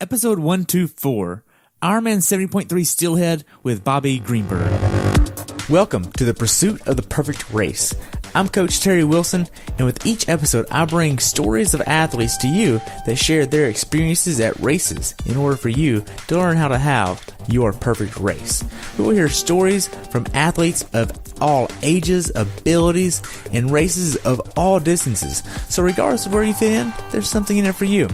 Episode 124, IRONMAN 70.3 Steelhead with Bobbe Greenberg. Welcome to the pursuit of the perfect race. I'm Coach Terry Wilson, and with each episode, I bring stories of athletes to you that share their experiences at races in order for you to learn how to have your perfect race. We will hear stories from athletes of all ages, abilities, and races of all distances. So regardless of where you fit in, there's something in it for you.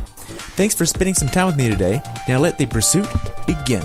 Thanks for spending some time with me today. Now let the pursuit begin.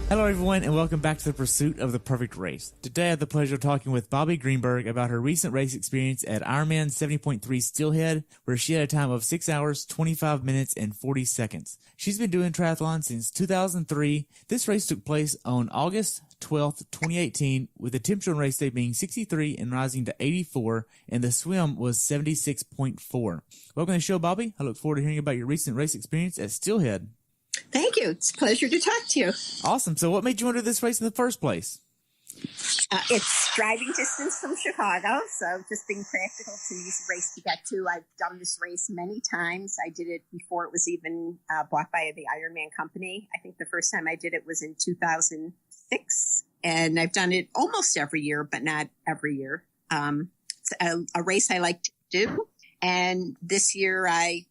Hello everyone, and welcome back to the pursuit of the perfect race. Today I have the pleasure of talking with Bobbe Greenberg about her recent race experience at IRONMAN 70.3 Steelhead, where she had a time of 6 hours, 25 minutes, and 40 seconds. She's been doing triathlon since 2003. This race took place on August 12th, 2018, with the temperature on race day being 63 and rising to 84, and the swim was 76.4. Welcome to the show, Bobbe. I look forward to hearing about your recent race experience at Steelhead. Thank you. It's a pleasure to talk to you. Awesome. So what made you want to do this race in the first place? It's driving distance from Chicago, so just being practical to use a race to get to. I've done this race many times. I did it before it was even bought by the Ironman company. I think the first time I did it was in 2006, and I've done it almost every year, but not every year. It's a race I like to do, and this year I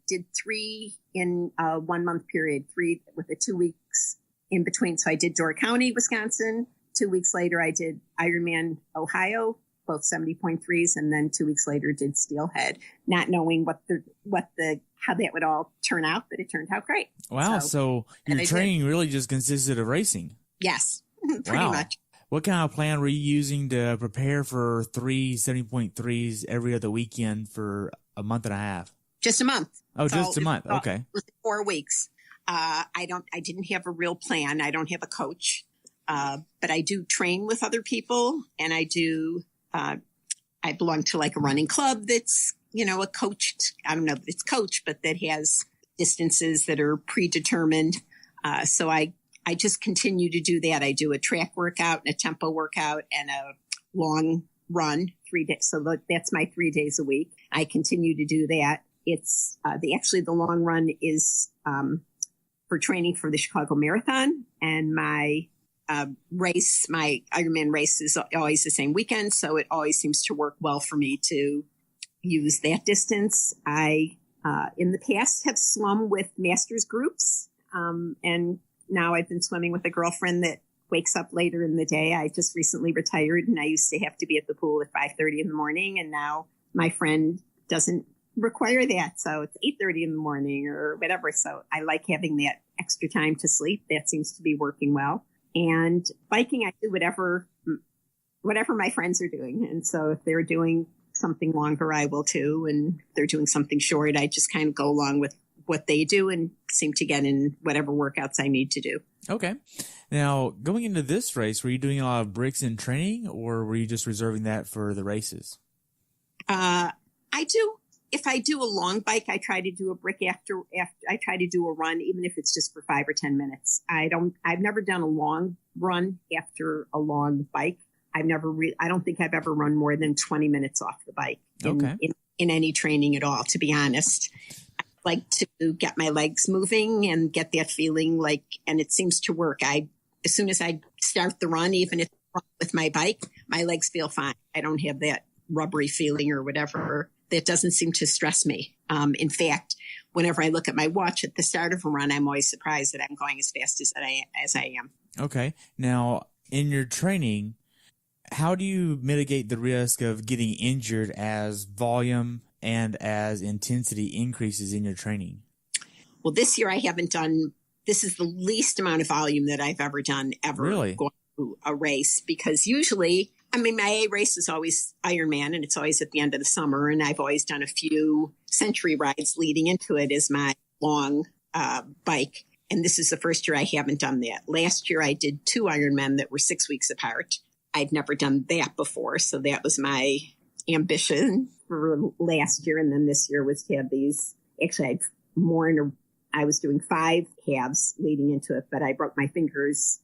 did 3 in a 1 month period, 3 with the 2 weeks in between. So I did Door County, Wisconsin. 2 weeks later, I did Ironman Ohio, both 70.3s. And then 2 weeks later did Steelhead, not knowing how that would all turn out, but it turned out great. Wow. So your training really just consisted of racing. Yes, pretty much. What kind of plan were you using to prepare for 3 70.3s every other weekend for a month and a half? Just a month. Oh, so just a month. Okay. It was 4 weeks. I didn't have a real plan. I don't have a coach. But I do train with other people, and I belong to like a running club that's, a coached, I don't know if it's coached, but that has distances that are predetermined. So I just continue to do that. I do a track workout and a tempo workout and a long run 3 days. So that's my 3 days a week. I continue to do that. It's the long run is for training for the Chicago Marathon, and my race, my Ironman race, is always the same weekend, so it always seems to work well for me to use that distance. I in the past have swum with masters groups, and now I've been swimming with a girlfriend that wakes up later in the day. I just recently retired, and I used to have to be at the pool at 5:30 in the morning, and now my friend doesn't require that. So it's 8:30 in the morning or whatever. So I like having that extra time to sleep. That seems to be working well. And biking, I do whatever my friends are doing. And so if they're doing something longer, I will too. And if they're doing something short, I just kind of go along with what they do and seem to get in whatever workouts I need to do. Okay. Now, going into this race, were you doing a lot of bricks in training, or were you just reserving that for the races? I do. If I do a long bike, I try to do a brick after I try to do a run, even if it's just for 5 or 10 minutes. I've never done a long run after a long bike. I don't think I've ever run more than 20 minutes off the bike in any training at all, to be honest. I like to get my legs moving and get that feeling and it seems to work. As soon as I start the run, even if I run with my bike, my legs feel fine. I don't have that rubbery feeling or whatever. That doesn't seem to stress me. In fact, whenever I look at my watch at the start of a run, I'm always surprised that I'm going as fast as I am. Okay. Now, in your training, how do you mitigate the risk of getting injured as volume and as intensity increases in your training? Well, this year I haven't done, this is the least amount of volume that I've ever done Really? Going to a race, because usually, my A race is always Ironman, and it's always at the end of the summer. And I've always done a few century rides leading into it as my long bike. And this is the first year I haven't done that. Last year I did 2 Ironman that were 6 weeks apart. I'd never done that before. So that was my ambition for last year. And then this year was to have these. Actually, I was doing 5 halves leading into it, but I broke my fingers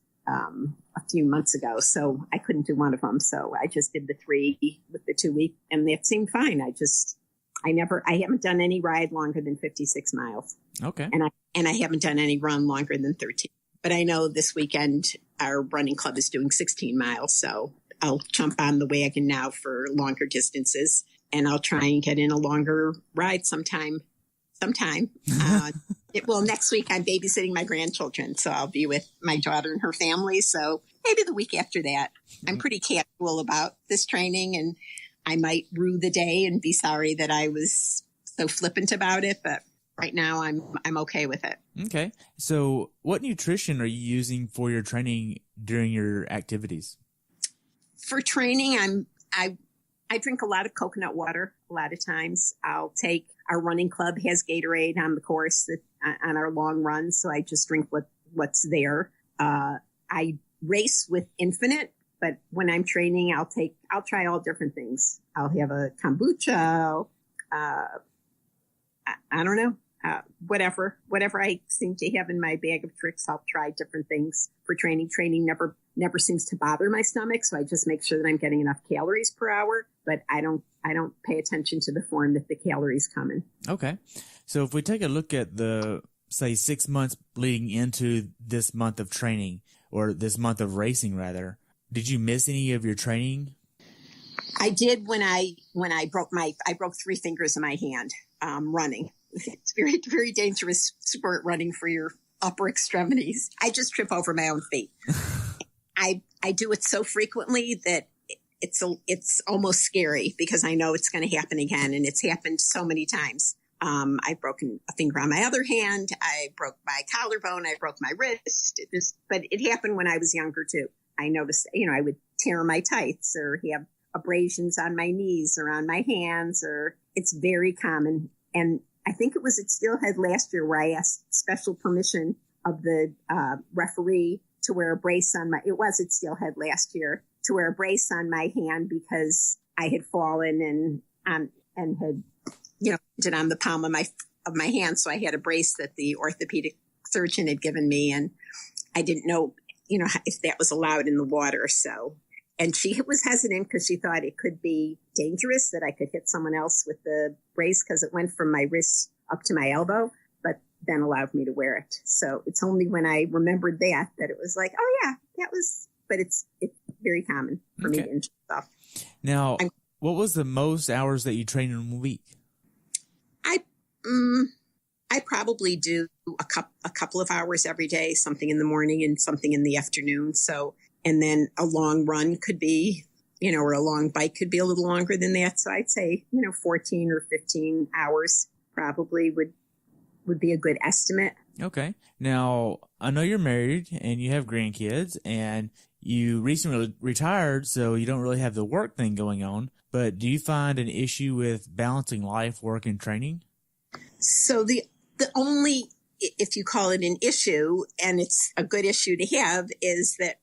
a few months ago, so I couldn't do one of them. So I just did the 3 with the 2 week, and that seemed fine. I just I haven't done any ride longer than 56 miles. Okay. And I haven't done any run longer than 13. But I know this weekend our running club is doing 16 miles. So I'll jump on the wagon now for longer distances, and I'll try and get in a longer ride sometime. Next week I'm babysitting my grandchildren, so I'll be with my daughter and her family. So maybe the week after that. I'm pretty casual about this training, and I might rue the day and be sorry that I was so flippant about it. But right now I'm okay with it. Okay. So what nutrition are you using for your training during your activities? For training, I drink a lot of coconut water. A lot of times I'll take, our running club has Gatorade on the course on our long runs. So I just drink what's there. I race with Infinite, but when I'm training, I'll try all different things. I'll have a kombucha. I don't know. Whatever I seem to have in my bag of tricks, I'll try different things for training. Training never seems to bother my stomach, so I just make sure that I'm getting enough calories per hour. But I don't pay attention to the form that the calories come in. Okay, so if we take a look at the, say, 6 months leading into this month of training, or this month of racing rather, did you miss any of your training? I did when I broke 3 fingers in my hand running. It's very, very dangerous sport, running for your upper extremities. I just trip over my own feet. I do it so frequently that it's almost scary, because I know it's going to happen again, and it's happened so many times. I've broken a finger on my other hand. I broke my collarbone. I broke my wrist. But it happened when I was younger too. I noticed, I would tear my tights or have abrasions on my knees or on my hands, or it's very common. And I think it was at Steelhead last year where I asked special permission of the referee to wear a brace on it was at Steelhead last year, to wear a brace on my hand because I had fallen and had, it on the palm of my hand. So I had a brace that the orthopedic surgeon had given me, and I didn't know, if that was allowed in the water. So, and she was hesitant because she thought it could be dangerous, that I could hit someone else with the brace, because it went from my wrist up to my elbow, but then allowed me to wear it. So it's only when I remembered that it was like, oh yeah, that was, but it's very common for me to injure stuff. Now, what was the most hours that you trained in a week? I probably do a couple of hours every day, something in the morning and something in the afternoon. So, and then a long run could be, or a long bike could be a little longer than that. So I'd say, 14 or 15 hours probably would be a good estimate. Okay. Now, I know you're married and you have grandkids and you recently retired, so you don't really have the work thing going on. But do you find an issue with balancing life, work, and training? So the only, if you call it an issue, and it's a good issue to have, is that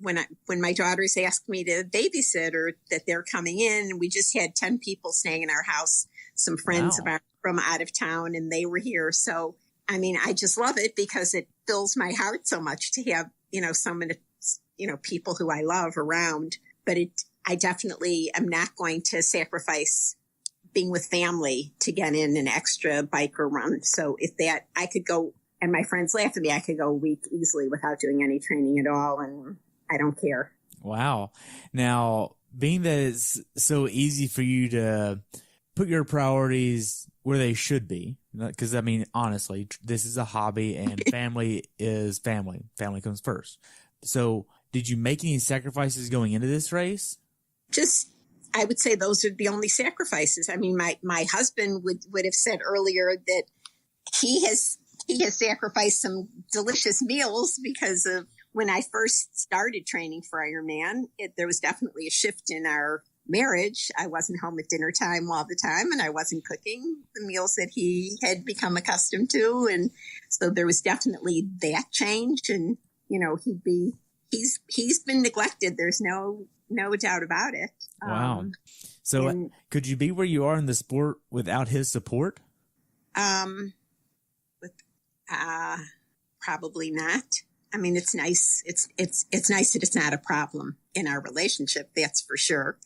when my daughters ask me to babysit, or that they're coming in, we just had 10 people staying in our house, some friends of ours from out of town, and they were here. So, I just love it because it fills my heart so much to have, so many, people who I love around. But I definitely am not going to sacrifice being with family to get in an extra bike or run. So I could go, and my friends laugh at me, I could go a week easily without doing any training at all, and I don't care. Wow. Now, being that it's so easy for you to put your priorities where they should be, because, honestly, this is a hobby and family is family. Family comes first. So did you make any sacrifices going into this race? I would say those are the only sacrifices. My husband would have said earlier that he has sacrificed some delicious meals, because of when I first started training for Ironman, there was definitely a shift in our marriage. I wasn't home at dinner time all the time, and I wasn't cooking the meals that he had become accustomed to. And so there was definitely that change. And, he's been neglected. There's no doubt about it. Wow. So could you be where you are in the sport without his support? Probably not. It's nice. It's nice that it's not a problem in our relationship. That's for sure.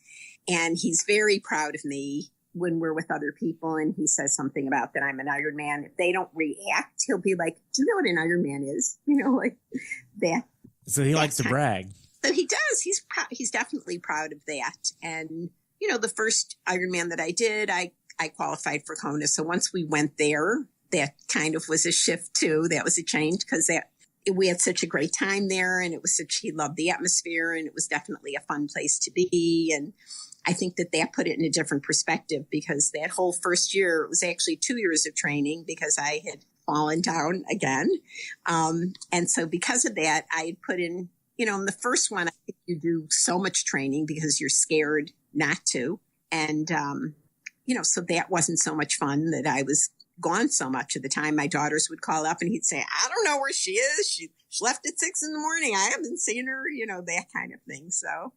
And he's very proud of me when we're with other people and he says something about that I'm an Ironman, if they don't react, he'll be like, do you know what an Ironman is? Like that. So he likes to brag. So he does. He's definitely proud of that. And, the first Ironman that I did, I qualified for Kona. So once we went there, that kind of was a shift too. That was a change because we had such a great time there, and he loved the atmosphere, and it was definitely a fun place to be. And I think that put it in a different perspective, because that whole first year, it was actually 2 years of training because I had fallen down again. And so because of that, I had put in, in the first one, I think you do so much training because you're scared not to. And, so that wasn't so much fun, that I was gone so much of the time. My daughters would call up and he'd say, I don't know where she is. She left at 6 a.m. I haven't seen her, that kind of thing. So,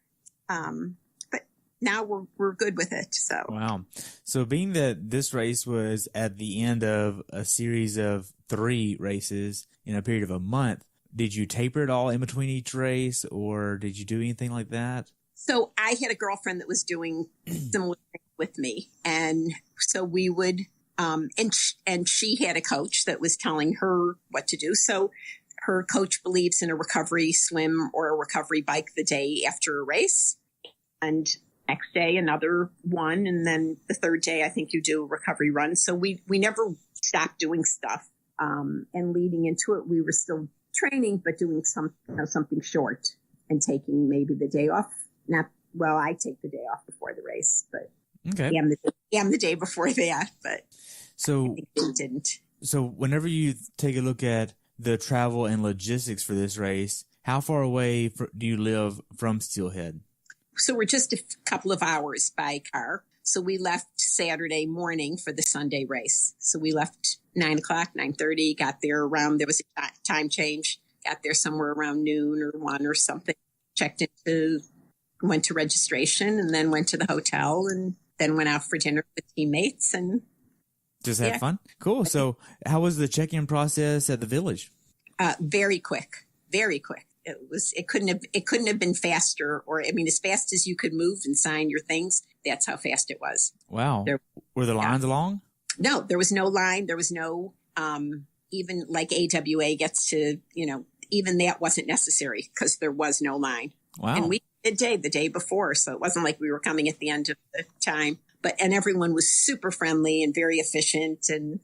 but now we're good with it. So, wow. So being that this race was at the end of a series of 3 races in a period of a month, did you taper it all in between each race, or did you do anything like that? So I had a girlfriend that was doing similar things with me. And so we would, and she had a coach that was telling her what to do. So her coach believes in a recovery swim or a recovery bike the day after a race. And next day, another one. And then the third day, I think you do a recovery run. So we never stopped doing stuff. And leading into it, we were still training, but doing something short and taking maybe the day off. I take the day off before the race, but okay. am the day before that, but so I think they didn't. So whenever you take a look at the travel and logistics for this race, how far away do you live from Steelhead? So we're just a couple of hours by car. So we left Saturday morning for the Sunday race. So we left 9:30, got there around, there was a time change, got there somewhere around noon or 1 or something, went to registration, and then went to the hotel, and then went out for dinner with teammates and just had fun. Cool. So how was the check-in process at the village? Very quick, very quick. It couldn't have been faster, or as fast as you could move and sign your things. That's how fast it was. Wow. Were the lines long? No, there was no line. There was no, even like AWA gets to, even that wasn't necessary because there was no line. Wow. And we did the day before. So it wasn't like we were coming at the end of the time, and everyone was super friendly and very efficient. And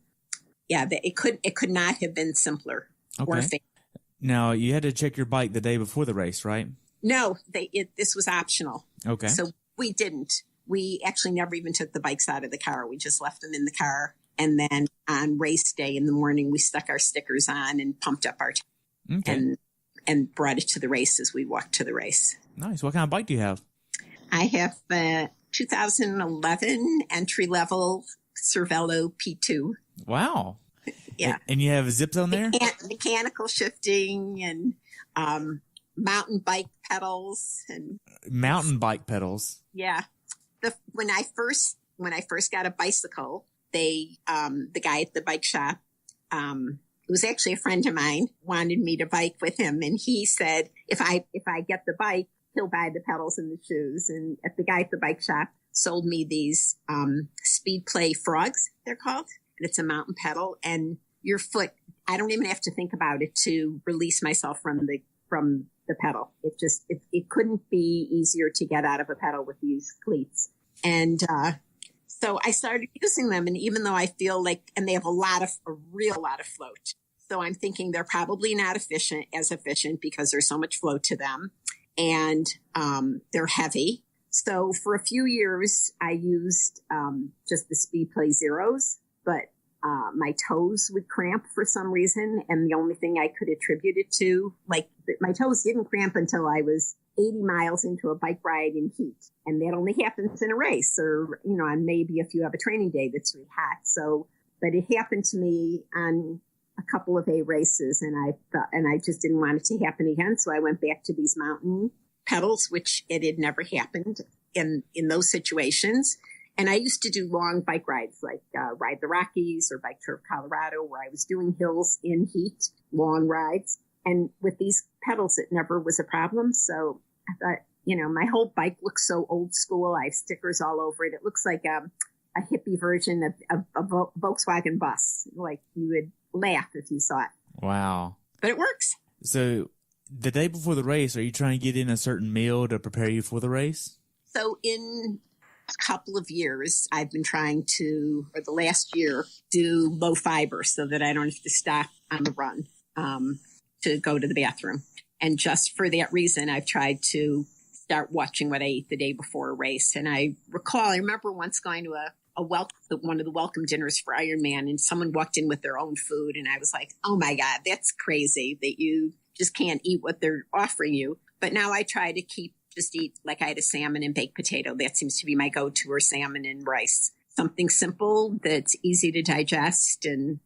it could not have been simpler. Okay. Now you had to check your bike the day before the race, right? No, this was optional. Okay. So we didn't. We actually never even took the bikes out of the car. We just left them in the car. And then on race day in the morning, we stuck our stickers on and pumped up our and brought it to the race as we walked to the race. Nice. What kind of bike do you have? I have a 2011 entry-level Cervelo P2. Wow. Yeah. And you have a zip zone there? Mechanical shifting and mountain bike pedals. Mountain bike pedals? Yeah. When I first got a bicycle, the guy at the bike shop, it was actually a friend of mine, wanted me to bike with him. And he said, if I get the bike, he'll buy the pedals and the shoes. And the guy at the bike shop sold me these Speed Play Frogs, they're called. And it's a mountain pedal. And your foot, I don't even have to think about it to release myself from the pedal. It couldn't be easier to get out of a pedal with these cleats. And so I started using them. And even though I feel and they have a real lot of float. So I'm thinking they're probably not as efficient because there's so much float to them. And they're heavy. So for a few years, I used just the Speed Play Zeros, but my toes would cramp for some reason. And the only thing I could attribute it to, my toes didn't cramp until I was 80 miles into a bike ride in heat. And that only happens in a race or, on maybe if you have a training day that's really hot. So, but it happened to me on a couple of A races and I just didn't want it to happen again. So I went back to these mountain pedals, which it had never happened in those situations. And I used to do long bike rides, ride the Rockies or bike tour of Colorado, where I was doing hills in heat, long rides. And with these pedals, it never was a problem. So I thought, my whole bike looks so old school. I have stickers all over it. It looks like a hippie version of a Volkswagen bus. Like, you would laugh if you saw it. Wow. But it works. So the day before the race, are you trying to get in a certain meal to prepare you for the race? So in a couple of years, I've been trying to, or the last year, do low fiber so that I don't have to stop on the run to go to the bathroom. And just for that reason, I've tried to start watching what I eat the day before a race. And I remember once going to one of the welcome dinners for Ironman, and someone walked in with their own food. And I was like, oh my God, that's crazy that you just can't eat what they're offering you. But now I try to just eat, like I had a salmon and baked potato. That seems to be my go-to, or salmon and rice. Something simple that's easy to digest. And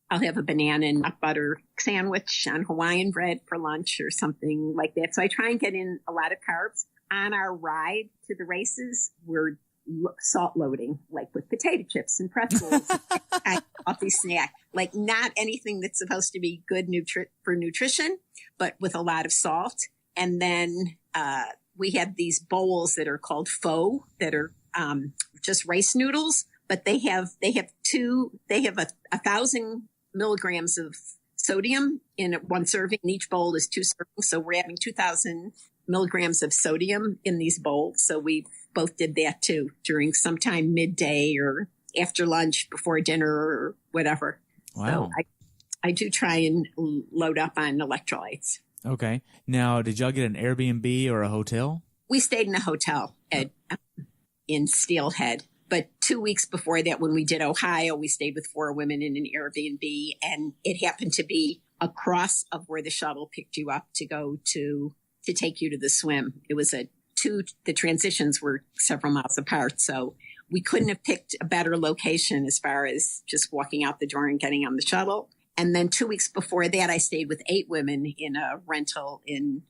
I'll have a banana and nut butter sandwich on Hawaiian bread for lunch or something like that. So I try and get in a lot of carbs. On our ride to the races, we're salt loading, like with potato chips and pretzels, and coffee snack, like not anything that's supposed to be good for nutrition, but with a lot of salt. And then we have these bowls that are called pho, that are just rice noodles, but they have 1,000 milligrams of sodium in one serving, and each bowl is 2 servings. So we're having 2,000 milligrams of sodium in these bowls. So we both did that too during sometime midday or after lunch, before dinner or whatever. Wow. So I do try and load up on electrolytes. Okay. Now, did y'all get an Airbnb or a hotel? We stayed in a hotel in Steelhead. But 2 weeks before that, when we did Ohio, we stayed with 4 women in an Airbnb, and it happened to be across of where the shuttle picked you up to go to take you to the swim. It was the transitions were several miles apart. So we couldn't have picked a better location as far as just walking out the door and getting on the shuttle. And then 2 weeks before that, I stayed with 8 women in a rental in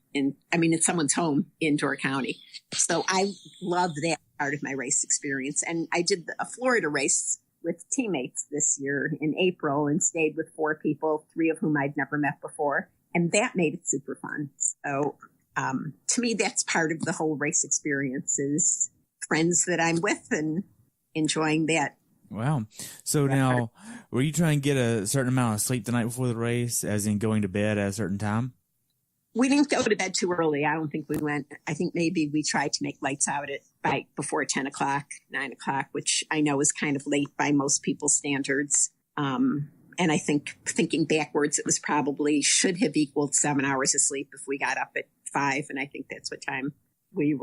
someone's home in Door County. So I love that part of my race experience. And I did a Florida race with teammates this year in April and stayed with 4 people, 3 of whom I'd never met before. And that made it super fun. So to me, that's part of the whole race experience, is friends that I'm with and enjoying that. Wow. So now, were you trying to get a certain amount of sleep the night before the race, as in going to bed at a certain time? We didn't go to bed too early. I don't think we went. I think maybe we tried to make lights out before 10 o'clock, 9 o'clock, which I know is kind of late by most people's standards. And I think, thinking backwards, it was probably should have equaled 7 hours of sleep if we got up at 5. And I think that's what time we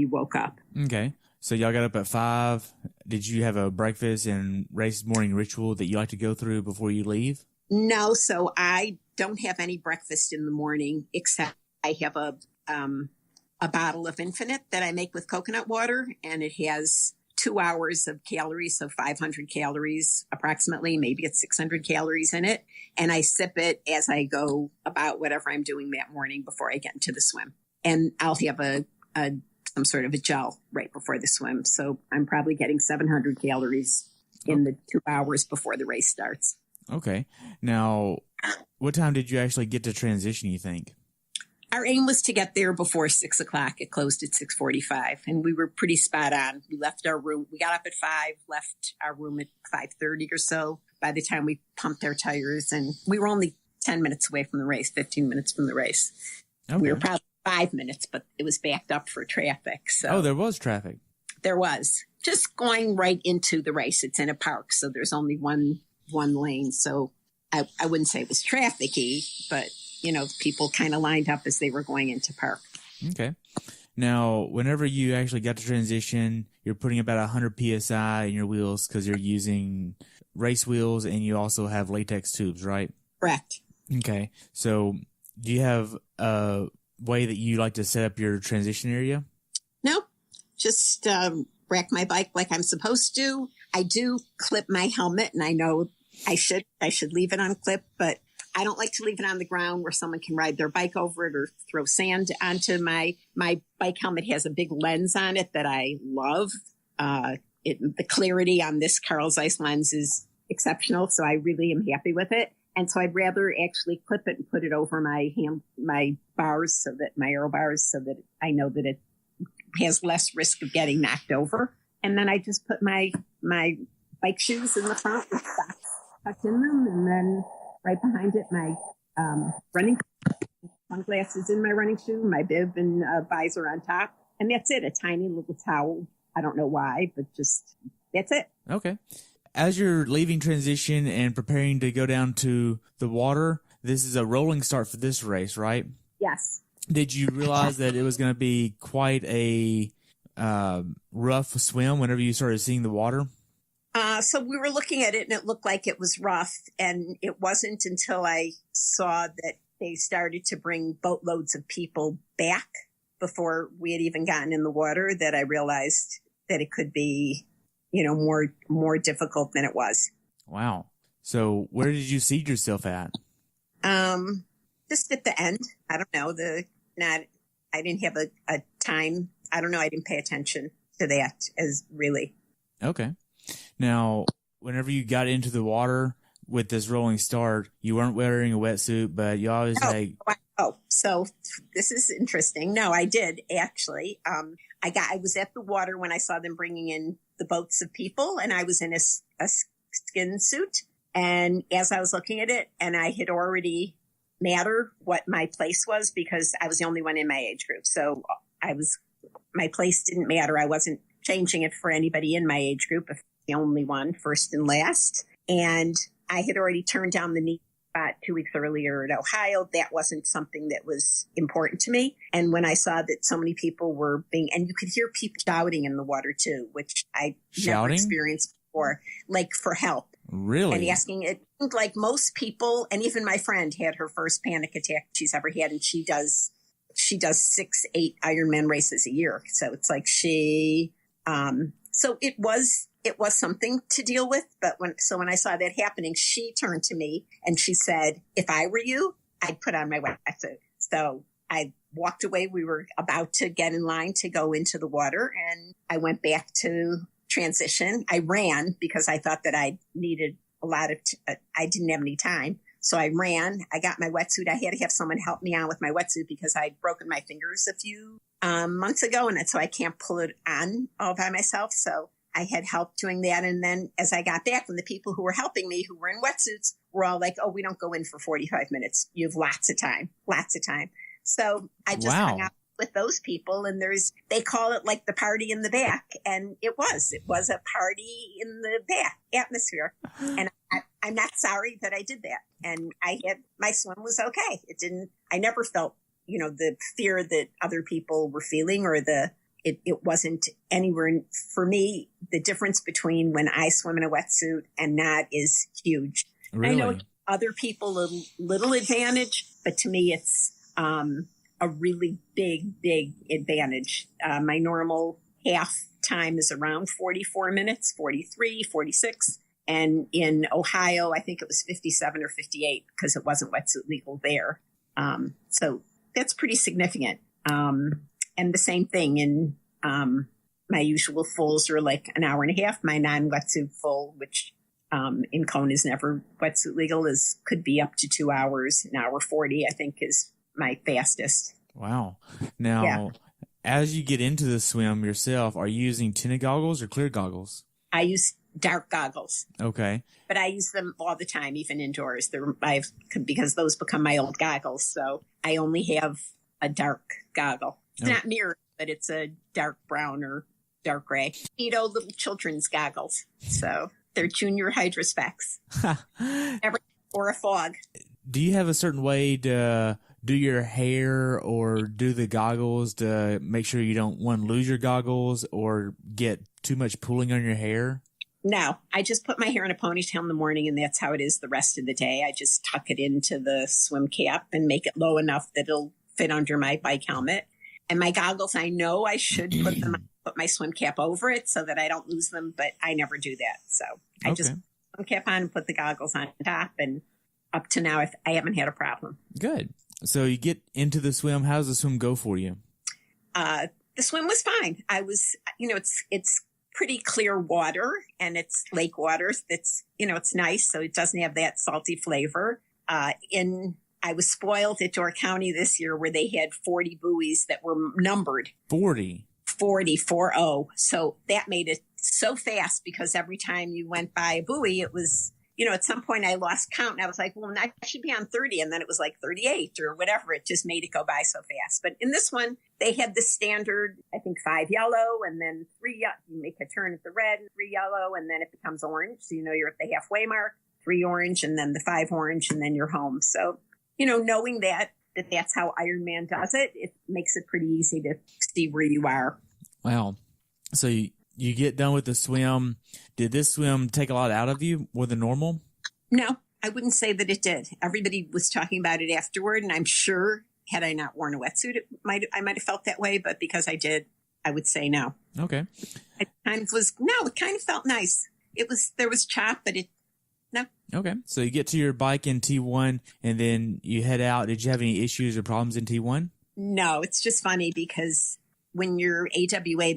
woke up. Okay. So y'all got up at 5. Did you have a breakfast and race morning ritual that you like to go through before you leave? No. So I don't have any breakfast in the morning, except I have a bottle of Infinite that I make with coconut water, and it has 2 hours of calories, so 500 calories approximately, maybe it's 600 calories in it. And I sip it as I go about whatever I'm doing that morning before I get into the swim. And I'll have some sort of a gel right before the swim. So I'm probably getting 700 calories in the 2 hours before the race starts. Okay. Now, what time did you actually get to transition, you think? Our aim was to get there before 6 o'clock. It closed at 6:45, and we were pretty spot on. We left our room. We got up at 5, left our room at 5:30 or so by the time we pumped our tires, and we were only 10 minutes away from the race, 15 minutes from the race. Okay. We were probably 5 minutes, but it was backed up for traffic. So there was traffic. There was. Just going right into the race. It's in a park, so there's only one lane. So I wouldn't say it was trafficky, but people kind of lined up as they were going into park. Okay. Now, whenever you actually got to transition, you're putting about 100 PSI in your wheels because you're using race wheels, and you also have latex tubes, right? Correct. Okay. So do you have a way that you like to set up your transition area? No, just rack my bike like I'm supposed to. I do clip my helmet, and I know I should leave it on clip, but I don't like to leave it on the ground where someone can ride their bike over it or throw sand onto my bike helmet. Has a big lens on it that I love. The clarity on this Carl Zeiss lens is exceptional, so I really am happy with it. And so I'd rather actually clip it and put it over my bars, my aero bars, so that I know that it has less risk of getting knocked over. And then I just put my my bike shoes in the front with socks tucked in them. And then right behind it, my running sunglasses in my running shoe, my bib and visor on top. And that's it, a tiny little towel. I don't know why, but just that's it. Okay. As you're leaving transition and preparing to go down to the water, this is a rolling start for this race, right? Yes. Did you realize that it was going to be quite a rough swim whenever you started seeing the water? So we were looking at it and it looked like it was rough. And it wasn't until I saw that they started to bring boatloads of people back before we had even gotten in the water that I realized that it could be, more difficult than it was. Wow. So where did you see yourself at? Just at the end. I don't know. I didn't have a time. I don't know. I didn't pay attention to that as really. Okay. Now, whenever you got into the water with this rolling start, you weren't wearing a wetsuit, but you always so this is interesting. No, I did actually. I was at the water when I saw them bringing in the boats of people, and I was in a skin suit. And as I was looking at it, and I had already mattered what my place was because I was the only one in my age group. So my place didn't matter. I wasn't changing it for anybody in my age group, if the only one, first and last. And I had already turned down the knee spot 2 weeks earlier in Ohio. That wasn't something that was important to me. And when I saw that so many people were and you could hear people shouting in the water too, which I never experienced before, like for help. Really? And asking it, like most people, and even my friend had her first panic attack she's ever had, and she does 6-8 Ironman races a year. So it's like so it was something to deal with. But when I saw that happening, she turned to me and she said, if I were you, I'd put on my wetsuit. So I walked away. We were about to get in line to go into the water, and I went back to transition. I ran because I thought that I needed a lot of, I didn't have any time. So I ran, I got my wetsuit. I had to have someone help me on with my wetsuit because I'd broken my fingers a few months ago. And so I can't pull it on all by myself. So I had help doing that. And then as I got back, when the people who were helping me, who were in wetsuits, were all like, oh, we don't go in for 45 minutes. You have lots of time. So I just hung out with those people, and they call it like the party in the back. And it was a party in the back atmosphere. And I'm not sorry that I did that. And my swim was okay. I never felt, the fear that other people were feeling, or it wasn't anywhere. For me, the difference between when I swim in a wetsuit and not is huge. Really? I know other people a little advantage, but to me, it's, a really big advantage. My normal half time is around 44 minutes, 43, 46. And in Ohio, I think it was 57 or 58 because it wasn't wetsuit legal there. So that's pretty significant. And the same thing in my usual fulls are like an hour and a half. My non-wetsuit full, which in Kona is never wetsuit legal, could be up to 2 hours. An hour 40, I think, is my fastest. Wow. Now, as you get into the swim yourself, are you using tinted goggles or clear goggles? I use dark goggles. Okay. But I use them all the time, even indoors. Because those become my old goggles. So I only have a dark goggle. It's not mirrored, but it's a dark brown or dark gray. Little children's goggles. So they're junior hydrospecs. Or a fog. Do you have a certain way to do your hair or do the goggles to make sure you don't, lose your goggles or get too much pooling on your hair? No, I just put my hair in a ponytail in the morning, and that's how it is the rest of the day. I just tuck it into the swim cap and make it low enough that it'll fit under my bike helmet. And my goggles, I know I should put my swim cap over it so that I don't lose them, but I never do that. So I just put the swim cap on and put the goggles on top, and up to now, I haven't had a problem. Good. So you get into the swim. How does the swim go for you? The swim was fine. I was, it's pretty clear water, and it's lake water. It's, it's nice. So it doesn't have that salty flavor. I was spoiled at Door County this year where they had 40 buoys that were numbered. 40. 40. So that made it so fast because every time you went by a buoy, it was, at some point I lost count and I was like, well, I should be on 30. And then it was like 38 or whatever. It just made it go by so fast. But in this one, they had the standard, I think 5 yellow and then 3, you make a turn at the red and 3 yellow and then it becomes orange. So, you're at the halfway mark, 3 orange and then the 5 orange and then you're home. So, knowing that's how Ironman does it, it makes it pretty easy to see where you are. Wow. So you get done with the swim. Did this swim take a lot out of you more than normal? No, I wouldn't say that it did. Everybody was talking about it afterward, and I'm sure had I not worn a wetsuit, I might have felt that way. But because I did, I would say no. Okay. It kind of felt nice. There was chop, but no. Okay. So you get to your bike in T1 and then you head out. Did you have any issues or problems in T1? No, it's just funny because when you're AWA,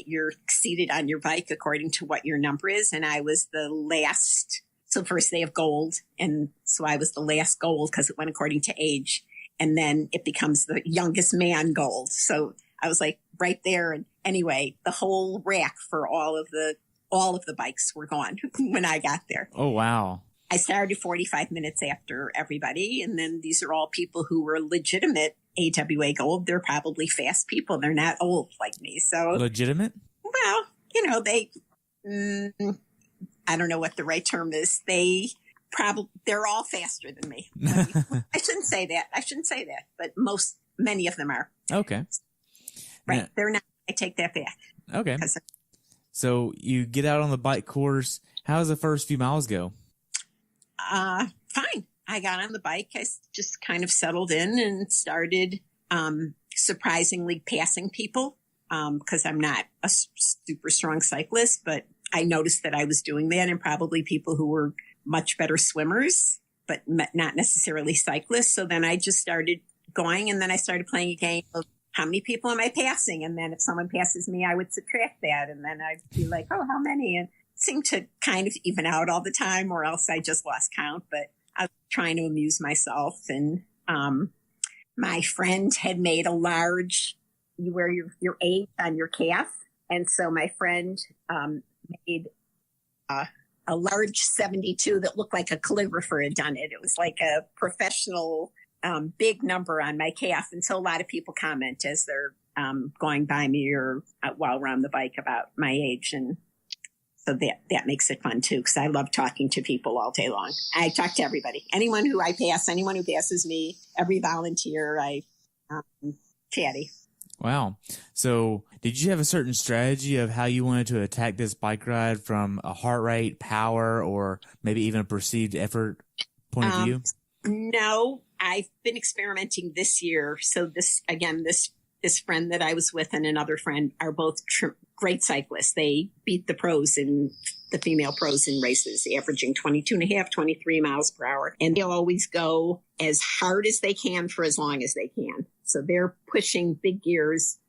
you're seated on your bike according to what your number is. And I was the last. So first they have gold. And so I was the last gold because it went according to age. And then it becomes the youngest man gold. So I was like right there. And anyway, the whole rack for all of the bikes were gone when I got there. Oh, wow. I started 45 minutes after everybody. And then these are all people who were legitimate AWA gold. They're probably fast people. They're not old like me. So legitimate? Well, I don't know what the right term is. They're all faster than me. I shouldn't say that, but many of them are. Okay. Right. Yeah. They're not. I take that back. Okay. So you get out on the bike course. How does the first few miles go? Fine. I got on the bike. I just kind of settled in and started surprisingly passing people because I'm not a super strong cyclist, but I noticed that I was doing that, and probably people who were much better swimmers, but not necessarily cyclists. So then I just started going, and then I started playing a game of how many people am I passing? And then if someone passes me, I would subtract that. And then I'd be like, oh, how many? And it seemed to kind of even out all the time, or else I just lost count. But I was trying to amuse myself. And my friend had made a large, you wear your age on your calf. And so my friend made a large 72 that looked like a calligrapher had done it. It was like a professional big number on my calf. And so a lot of people comment as they're going by me or while we're on the bike about my age. And so that makes it fun too, because I love talking to people all day long. I talk to everybody, anyone who I pass, anyone who passes me, every volunteer, I chatty. Wow. So did you have a certain strategy of how you wanted to attack this bike ride from a heart rate, power, or maybe even a perceived effort point of view? No, I've been experimenting this year. So this friend that I was with and another friend are both great cyclists. They beat the female pros in races, averaging 22.5, 23 miles per hour. And they'll always go as hard as they can for as long as they can. So they're pushing big gears,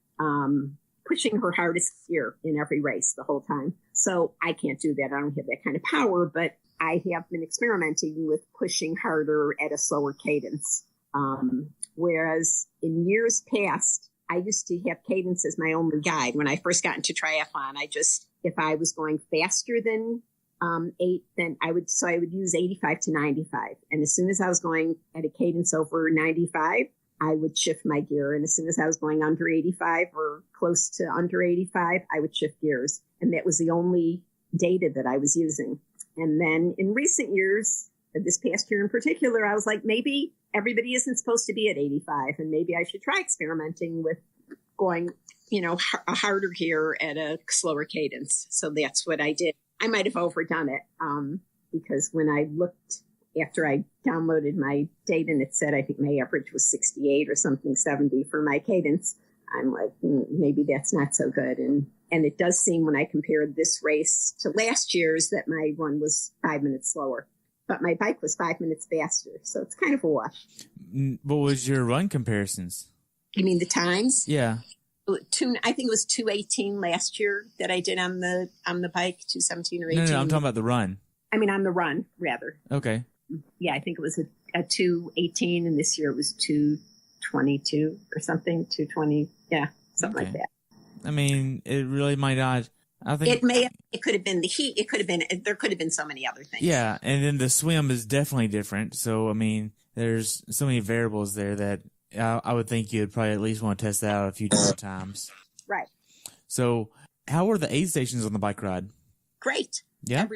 pushing her hardest gear in every race the whole time. So I can't do that. I don't have that kind of power, but I have been experimenting with pushing harder at a slower cadence. Whereas in years past, I used to have cadence as my only guide. When I first got into triathlon, if I was going faster than 8, then I would use 85 to 95. And as soon as I was going at a cadence over 95, I would shift my gear. And as soon as I was going under 85 or close to under 85, I would shift gears. And that was the only data that I was using. And then in recent years, this past year in particular, I was like, maybe everybody isn't supposed to be at 85, and maybe I should try experimenting with going, a harder gear at a slower cadence. So that's what I did. I might have overdone it because when I looked after I downloaded my data and it said, I think my average was 68 or something, 70 for my cadence. I'm like, maybe that's not so good. And it does seem when I compared this race to last year's that my run was 5 minutes slower, but my bike was 5 minutes faster. So it's kind of a wash. What was your run comparisons? You mean the times? Yeah. I think it was 2:18 last year that I did on the bike, 2:17 or 18. No, I'm talking about the run. I mean, on the run, rather. Okay. Yeah, I think it was a 2:18, and this year it was 2:22 or something, 2:20. Yeah, something like that. I mean, it really might not I think it could have been the heat. There could have been so many other things. Yeah, and then the swim is definitely different. So, I mean, there's so many variables there that I would think you'd probably at least want to test that out a few different times. Right. So, how were the aid stations on the bike ride? Great. Yeah.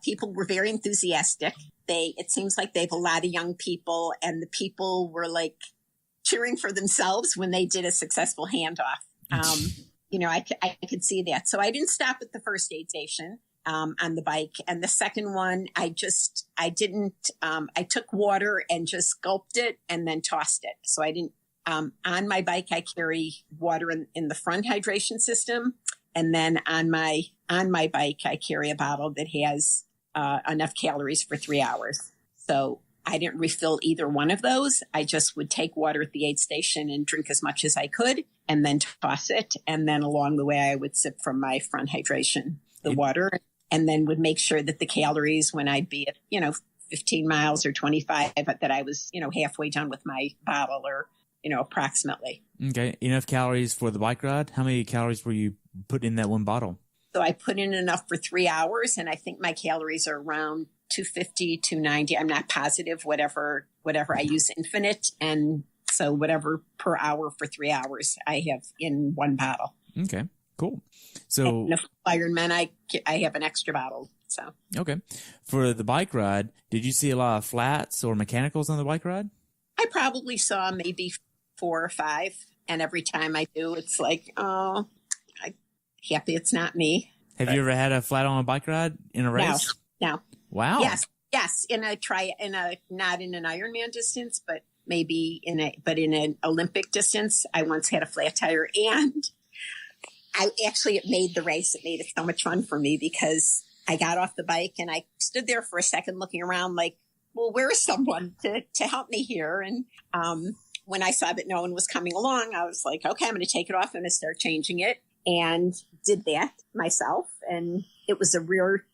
People were very enthusiastic. It seems like they have a lot of young people, and the people were like cheering for themselves when they did a successful handoff. I could see that. So I didn't stop at the first aid station on the bike. And the second one, I took water and just gulped it and then tossed it. So I didn't, on my bike, I carry water in the front hydration system. And then on my bike, I carry a bottle that has enough calories for 3 hours. So I didn't refill either one of those. I just would take water at the aid station and drink as much as I could and then toss it. And then along the way, I would sip from my front hydration, the water, and then would make sure that the calories when I'd be at, 15 miles or 25, that I was, halfway done with my bottle or, approximately. Okay. Enough calories for the bike ride? How many calories were you putting in that one bottle? So I put in enough for 3 hours, and I think my calories are around 250, 290. I'm not positive, whatever I use Infinite. And so whatever per hour for 3 hours I have in one bottle. Okay, cool. So and Ironman, I have an extra bottle. So, okay. For the bike ride, did you see a lot of flats or mechanicals on the bike ride? I probably saw maybe 4 or 5. And every time I do, it's like, oh, I'm happy it's not me. Have you ever had a flat on a bike ride in a race? No. Wow. Yes. Not in an Ironman distance, but maybe in an Olympic distance. I once had a flat tire, and it made the race. It made it so much fun for me because I got off the bike and I stood there for a second looking around like, well, where is someone to help me here? And, when I saw that no one was coming along, I was like, okay, I'm going to take it off. I'm going to start changing it, and did that myself. And it was the rear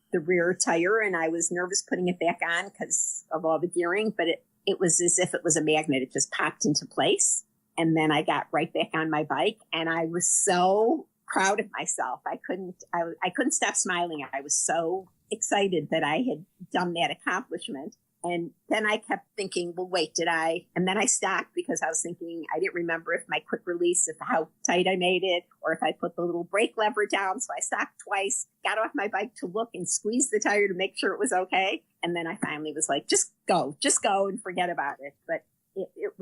tire, and I was nervous putting it back on because of all the gearing, but it was as if it was a magnet. It just popped into place. And then I got right back on my bike, and I was so proud of myself. I couldn't stop smiling. I was so excited that I had done that accomplishment. And then I kept thinking, well, wait, did I? And then I stopped because I was thinking, I didn't remember if my quick release, if how tight I made it, or if I put the little brake lever down. So I stopped twice, got off my bike to look and squeeze the tire to make sure it was okay. And then I finally was like, just go and forget about it. But it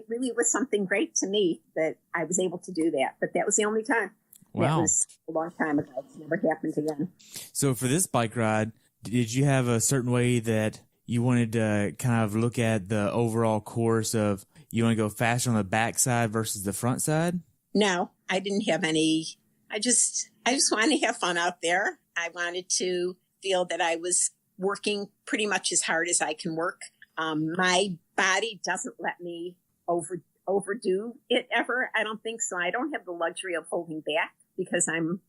really was something great to me that I was able to do that. But that was the only time. Wow. That was a long time ago. It's never happened again. So for this bike ride, did you have a certain way that you wanted to kind of look at the overall course of you want to go faster on the back side versus the front side? No, I didn't have any. I just wanted to have fun out there. I wanted to feel that I was working pretty much as hard as I can work. My body doesn't let me overdo it ever. I don't think so. I don't have the luxury of holding back because I'm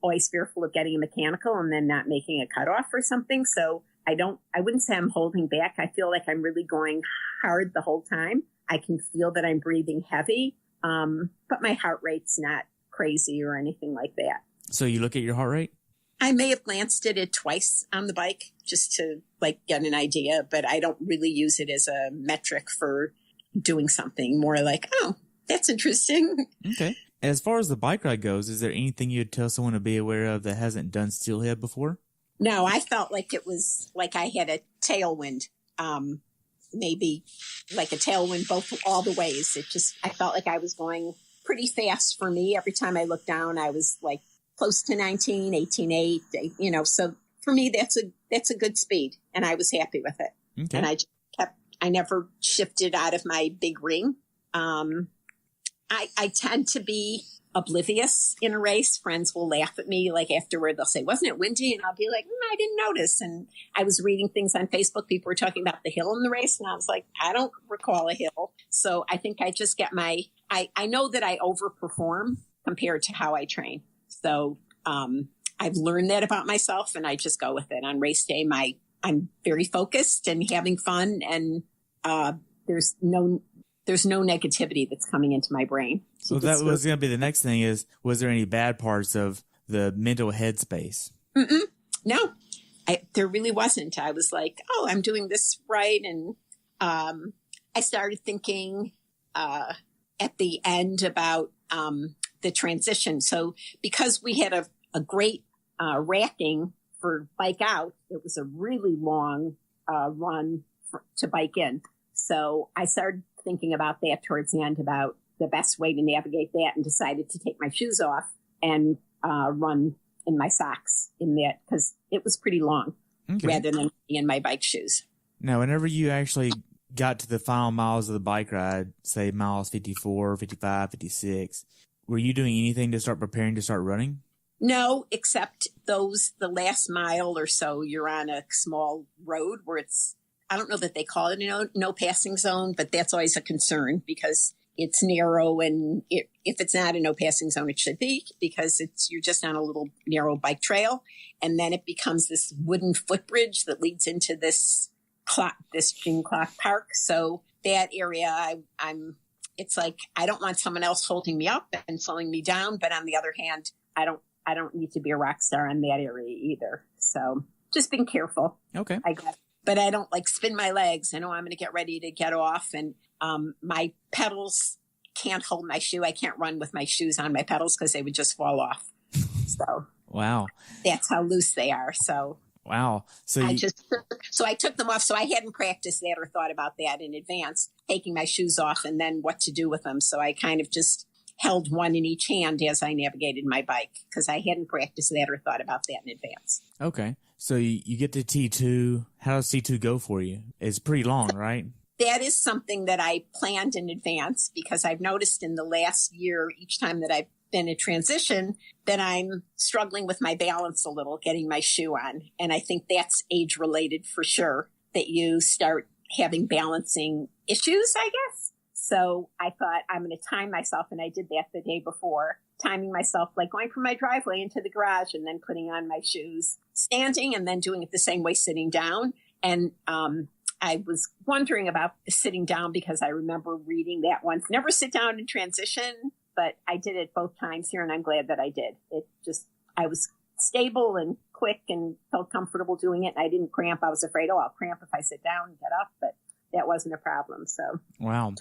always fearful of getting a mechanical and then not making a cutoff or something. So I wouldn't say I'm holding back. I feel like I'm really going hard the whole time. I can feel that I'm breathing heavy. But my heart rate's not crazy or anything like that. So you look at your heart rate? I may have glanced at it twice on the bike just to get an idea, but I don't really use it as a metric for doing something. More like, oh, that's interesting. Okay. As far as the bike ride goes, is there anything you'd tell someone to be aware of that hasn't done Steelhead before? No, I felt like it was like I had a tailwind, maybe like a tailwind all the ways. I felt like I was going pretty fast for me. Every time I looked down, I was like close to 19, 18.8, so for me, that's a good speed, and I was happy with it. Okay. And I never shifted out of my big ring. I tend to be oblivious in a race. Friends will laugh at me afterward. They'll say, wasn't it windy? And I'll be like, I didn't notice. And I was reading things on Facebook. People were talking about the hill in the race. And I was like, I don't recall a hill. So I think I just get I know that I overperform compared to how I train. So I've learned that about myself, and I just go with it. On race day, I'm very focused and having fun, and there's no negativity that's coming into my brain. So that was going to be the next thing is, was there any bad parts of the mental headspace? No, there really wasn't. I was like, oh, I'm doing this right. And I started thinking at the end about the transition. So because we had a great racking for bike out, it was a really long run to bike in. So I started thinking about that towards the end, about the best way to navigate that, and decided to take my shoes off and run in my socks in that, because it was pretty long rather than in my bike shoes. Now, whenever you actually got to the final miles of the bike ride, say miles 54, 55, 56, were you doing anything to start preparing to start running? No, except the last mile or so, you're on a small road where I don't know that they call it no passing zone, but that's always a concern because it's narrow, and if it's not a no passing zone, it should be, because you're just on a little narrow bike trail, and then it becomes this wooden footbridge that leads into this gym clock park. So that area, it's like I don't want someone else holding me up and slowing me down, but on the other hand, I don't need to be a rock star in that area either. So just being careful. Okay, I guess. But I don't spin my legs. I know I'm going to get ready to get off, and my pedals can't hold my shoe. I can't run with my shoes on my pedals because they would just fall off. So wow, that's how loose they are. So wow. So I took them off. So I hadn't practiced that or thought about that in advance, taking my shoes off and then what to do with them. So I kind of just held one in each hand as I navigated my bike, because I hadn't practiced that or thought about that in advance. Okay. So you get to T2. How does T2 go for you? It's pretty long, right? That is something that I planned in advance, because I've noticed in the last year, each time that I've been in transition, that I'm struggling with my balance a little, getting my shoe on. And I think that's age related for sure, that you start having balancing issues, I guess. So I thought I'm going to time myself. And I did that the day before, timing myself, going from my driveway into the garage and then putting on my shoes standing, and then doing it the same way sitting down. And I was wondering about sitting down, because I remember reading that once, never sit down in transition, but I did it both times here, and I'm glad that I did. I was stable and quick and felt comfortable doing it. And I didn't cramp. I was afraid, I'll cramp if I sit down and get up, but that wasn't a problem. So wow.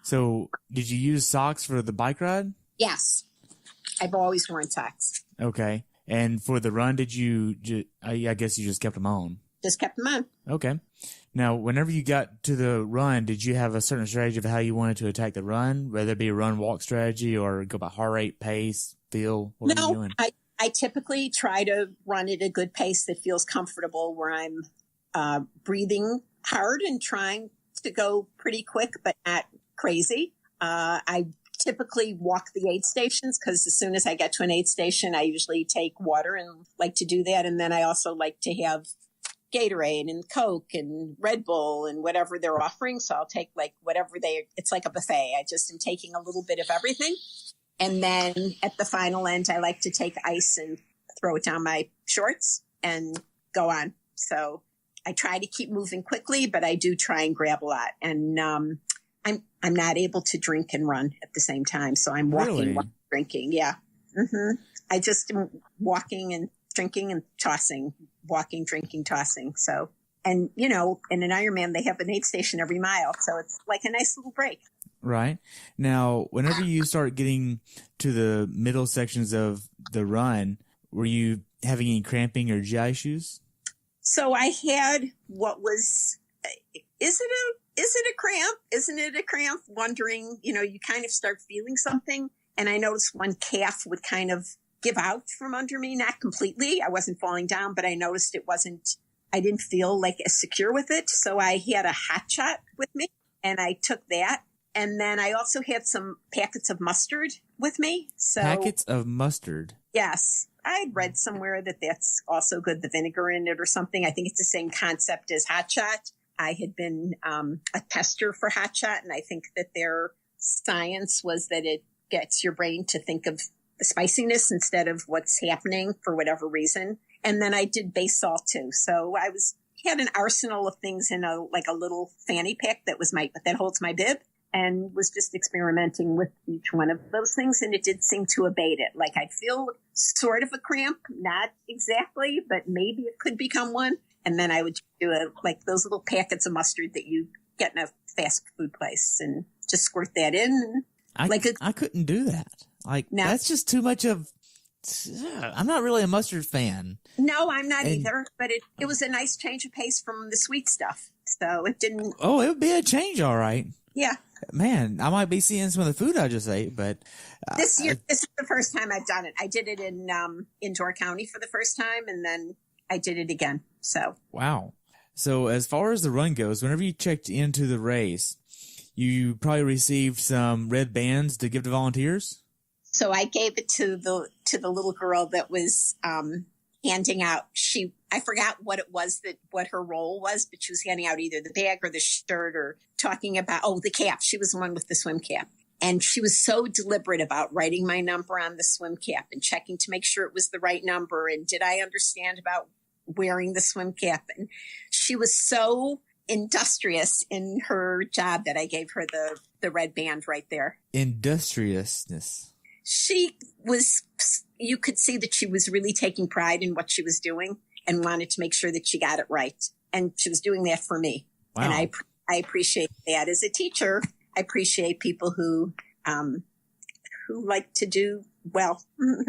So did you use socks for the bike ride? Yes. I've always worn socks. Okay. And for the run, did you, I guess you just kept them on? Just kept them on. Okay. Now, whenever you got to the run, did you have a certain strategy of how you wanted to attack the run, whether it be a run-walk strategy or go by heart rate, pace, feel? What are you doing? I typically try to run at a good pace that feels comfortable, where I'm breathing hard and trying to go pretty quick, but not crazy. I typically walk the aid stations, because as soon as I get to an aid station, I usually take water and like to do that. And then I also like to have Gatorade and Coke and Red Bull and whatever they're offering. So I'll take whatever it's like a buffet. I just am taking a little bit of everything. And then at the final end, I like to take ice and throw it down my shorts and go on. So I try to keep moving quickly, but I do try and grab a lot. And I'm not able to drink and run at the same time. So I'm walking, really? while drinking. Yeah. Mm-hmm. I just am walking and drinking and tossing, walking, drinking, tossing. So, and in an Ironman, they have an aid station every mile. So it's like a nice little break. Right. Now, whenever you start getting to the middle sections of the run, were you having any cramping or GI issues? So I had is it a cramp? Isn't it a cramp? Wondering, you kind of start feeling something. And I noticed one calf would kind of give out from under me, not completely. I wasn't falling down, but I noticed I didn't feel as secure with it. So I had a hot shot with me, and I took that. And then I also had some packets of mustard with me. So packets of mustard? Yes. I'd read somewhere that that's also good, the vinegar in it or something. I think it's the same concept as hot shot. I had been a tester for hot shot, and I think that their science was that it gets your brain to think of the spiciness instead of what's happening for whatever reason. And then I did base salt too. So had an arsenal of things in a little fanny pack that holds my bib. and was just experimenting with each one of those things. And it did seem to abate it. Like I'd feel sort of a cramp, not exactly, but maybe it could become one. And then I would do like those little packets of mustard that you get in a fast food place and just squirt that in. I couldn't do that. Like, no. That's just too much of, I'm not really a mustard fan. No, I'm not either, but it was a nice change of pace from the sweet stuff. So it didn't. Oh, it would be a change. All right. Yeah. Man, I might be seeing some of the food I just ate, but this year, this is the first time I've done it. I did it in Door County for the first time, and then I did it again. So. Wow. So as far as the run goes, whenever you checked into the race, you probably received some red bands to give to volunteers. So I gave it to the little girl that was handing out. I forgot what it was what her role was, but she was handing out either the bag or the shirt or talking about the cap. She was the one with the swim cap, and she was so deliberate about writing my number on the swim cap and checking to make sure it was the right number. And did I understand about wearing the swim cap? And she was so industrious in her job that I gave her the red band right there. Industriousness. She was, you could see that she was really taking pride in what she was doing and wanted to make sure that she got it right. And she was doing that for me. Wow. And I appreciate that. As a teacher, I appreciate people who like to do well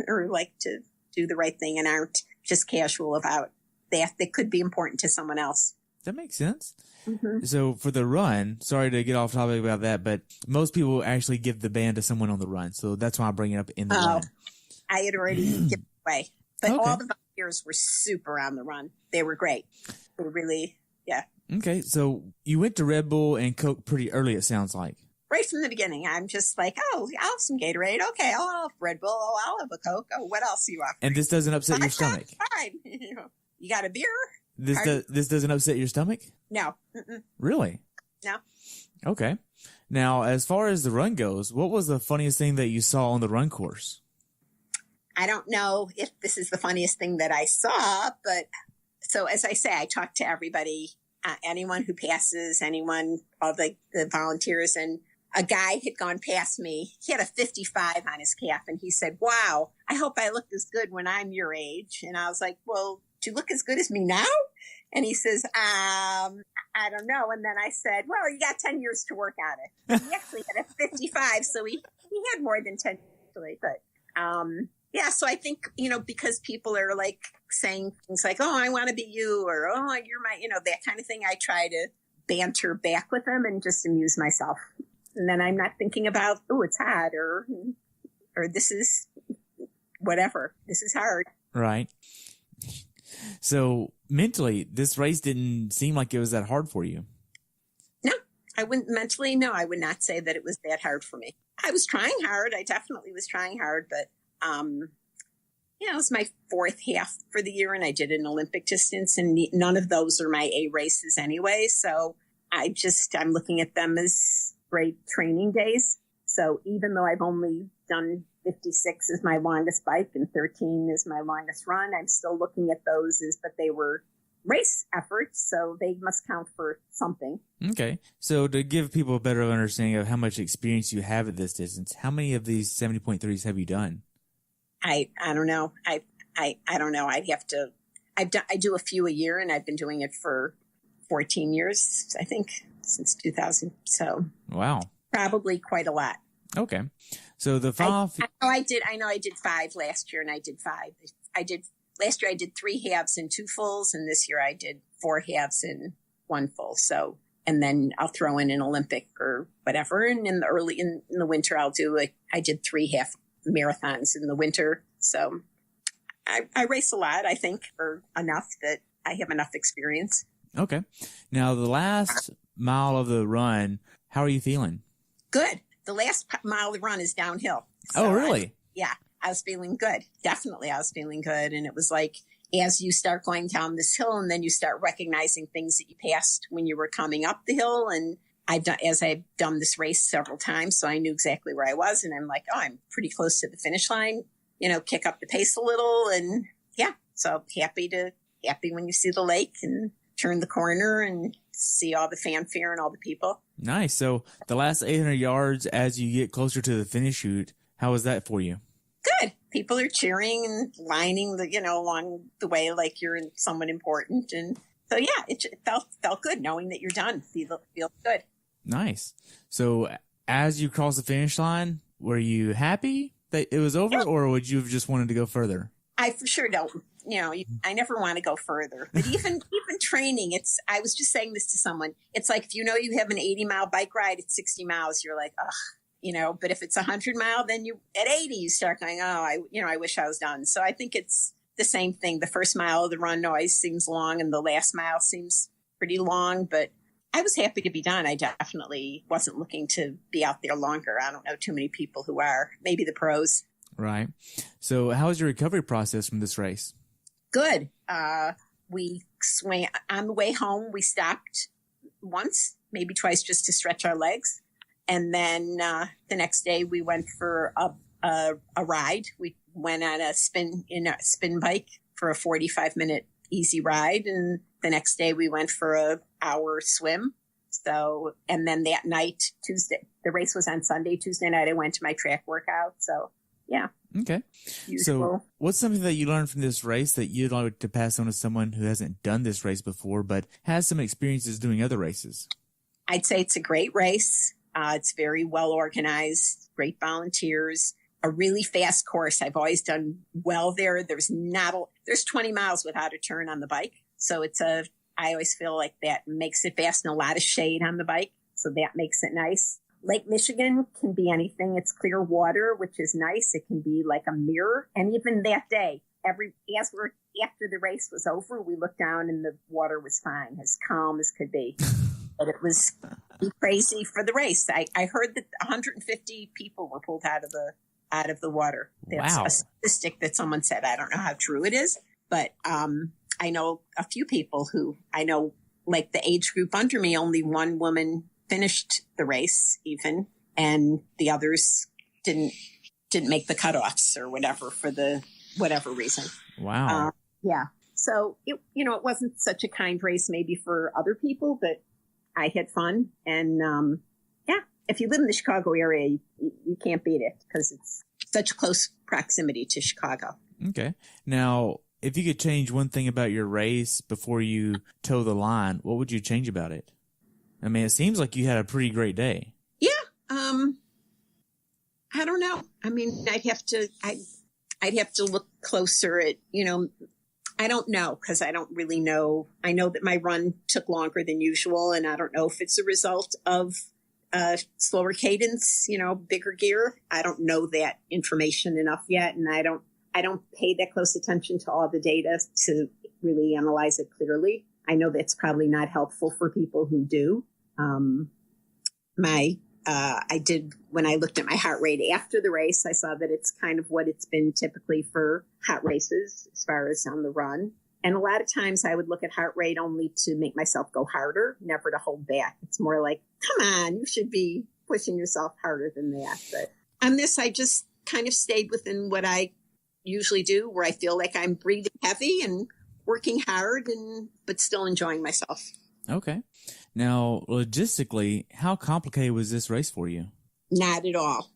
or like to do the right thing and aren't just casual about that could be important to someone else. That makes sense. Mm-hmm. So for the run, sorry to get off topic about that, but most people actually give the band to someone on the run. So that's why I bring it up in the run. I had already given it away. But all the volunteers were super on the run. They were great. They were really, yeah. Okay. So you went to Red Bull and Coke pretty early, it sounds like. Right from the beginning. I'm just like, I'll have some Gatorade. Okay, I'll have Red Bull. Oh, I'll have a Coke. Oh, what else are you offering? And this doesn't upset your stomach? Fine. You got a beer? This doesn't upset your stomach? No. Mm-mm. Really? No. Okay. Now, as far as the run goes, what was the funniest thing that you saw on the run course? I don't know if this is the funniest thing that I saw, but so as I say, I talk to everybody, anyone who passes, all the volunteers, and a guy had gone past me. He had a 55 on his calf, and he said, "Wow, I hope I look as good when I'm your age." And I was like, "Well, do you look as good as me now?" And he says, I don't know. And then I said, "Well, you got 10 years to work on it." He actually had a 55, so he had more than 10 actually. But yeah, so I think, because people are like saying things like, "Oh, I want to be you," or "Oh, you're my," that kind of thing. I try to banter back with them and just amuse myself. And then I'm not thinking about, "Oh, it's hot," or "This is whatever. This is hard." Right. So mentally, this race didn't seem like it was that hard for you. No, I wouldn't mentally. No, I would not say that it was that hard for me. I was trying hard. I definitely was trying hard, but, it was my fourth half for the year, and I did an Olympic distance, and none of those are my A races anyway. So I'm looking at them as great training days. So even though I've only done 56 is my longest bike and 13 is my longest run, I'm still looking at those but they were race efforts, so they must count for something. Okay. So to give people a better understanding of how much experience you have at this distance, how many of these 70.3s have you done? I don't know. I don't know. I'd have to, I do a few a year, and I've been doing it for 14 years, I think, since 2000. So wow, probably quite a lot. Okay. So the five. I know I did 5 last year, and I did 5. Last year I did 3 halves and 2 fulls, and this year I did 4 halves and 1 full. So, and then I'll throw in an Olympic or whatever. And in the winter, I did 3 half marathons in the winter. So I race a lot, I think, or enough that I have enough experience. Okay. Now the last mile of the run, how are you feeling? Good. The last mile of the run is downhill. So oh, really? I was feeling good. Definitely, I was feeling good. And it was like, as you start going down this hill, and then you start recognizing things that you passed when you were coming up the hill. And I've done this race several times, so I knew exactly where I was. And I'm like, oh, I'm pretty close to the finish line, kick up the pace a little. And yeah, so happy when you see the lake and turn the corner and see all the fanfare and all the people. Nice. So the last 800 yards as you get closer to the finish chute, how was that for you? Good. People are cheering and lining along the way like you're someone important. And so, yeah, it felt good knowing that you're done. Feels good. Nice. So as you cross the finish line, were you happy that it was over, or would you have just wanted to go further? I for sure don't. I never want to go further. But even training, I was just saying this to someone. It's like if you have an 80-mile bike ride at 60 miles, you're like, ugh, but if it's 100-mile, then at 80, you start going, I wish I was done. So I think it's the same thing. The first mile of the run always seems long and the last mile seems pretty long, but I was happy to be done. I definitely wasn't looking to be out there longer. I don't know too many people who are, maybe the pros. Right. So how was your recovery process from this race? Good. We swam on the way home. We stopped once, maybe twice, just to stretch our legs. And then the next day we went for a ride. We went on a spin bike for a 45-minute easy ride. And the next day we went for an hour swim. So, and then that night, Tuesday, the race was on Sunday. Tuesday night, I went to my track workout. So, yeah. Okay. Usual. So what's something that you learned from this race that you'd like to pass on to someone who hasn't done this race before, but has some experiences doing other races? I'd say it's a great race. It's very well organized, great volunteers, a really fast course. I've always done well there. There's 20 miles without a turn on the bike. So I always feel like that makes it fast and a lot of shade on the bike. So that makes it nice. Lake Michigan can be anything. It's clear water, which is nice. It can be like a mirror. And even that day, after the race was over, we looked down and the water was fine, as calm as could be. But it was crazy for the race. I heard that 150 people were pulled out of the water. That's wow. A statistic that someone said. I don't know how true it is, but I know a few people like the age group under me, only one woman finished the race even, and the others didn't make the cutoffs or whatever for the whatever reason. Wow. Yeah. So it wasn't such a kind race maybe for other people, but I had fun. And yeah, if you live in the Chicago area, you can't beat it because it's such close proximity to Chicago. Okay. Now, if you could change one thing about your race before you toe the line, what would you change about it? I mean, it seems like you had a pretty great day. Yeah. I don't know. I mean, I'd have to look closer at, I don't know because I don't really know. I know that my run took longer than usual, and I don't know if it's a result of slower cadence, bigger gear. I don't know that information enough yet, and I don't pay that close attention to all the data to really analyze it clearly. I know that's probably not helpful for people who do. I did, when I looked at my heart rate after the race, I saw that it's kind of what it's been typically for hot races as far as on the run. And a lot of times I would look at heart rate only to make myself go harder, never to hold back. It's more like, come on, you should be pushing yourself harder than that. But on this, I just kind of stayed within what I usually do, where I feel like I'm breathing heavy and working hard but still enjoying myself. Okay. Now, logistically, how complicated was this race for you? Not at all.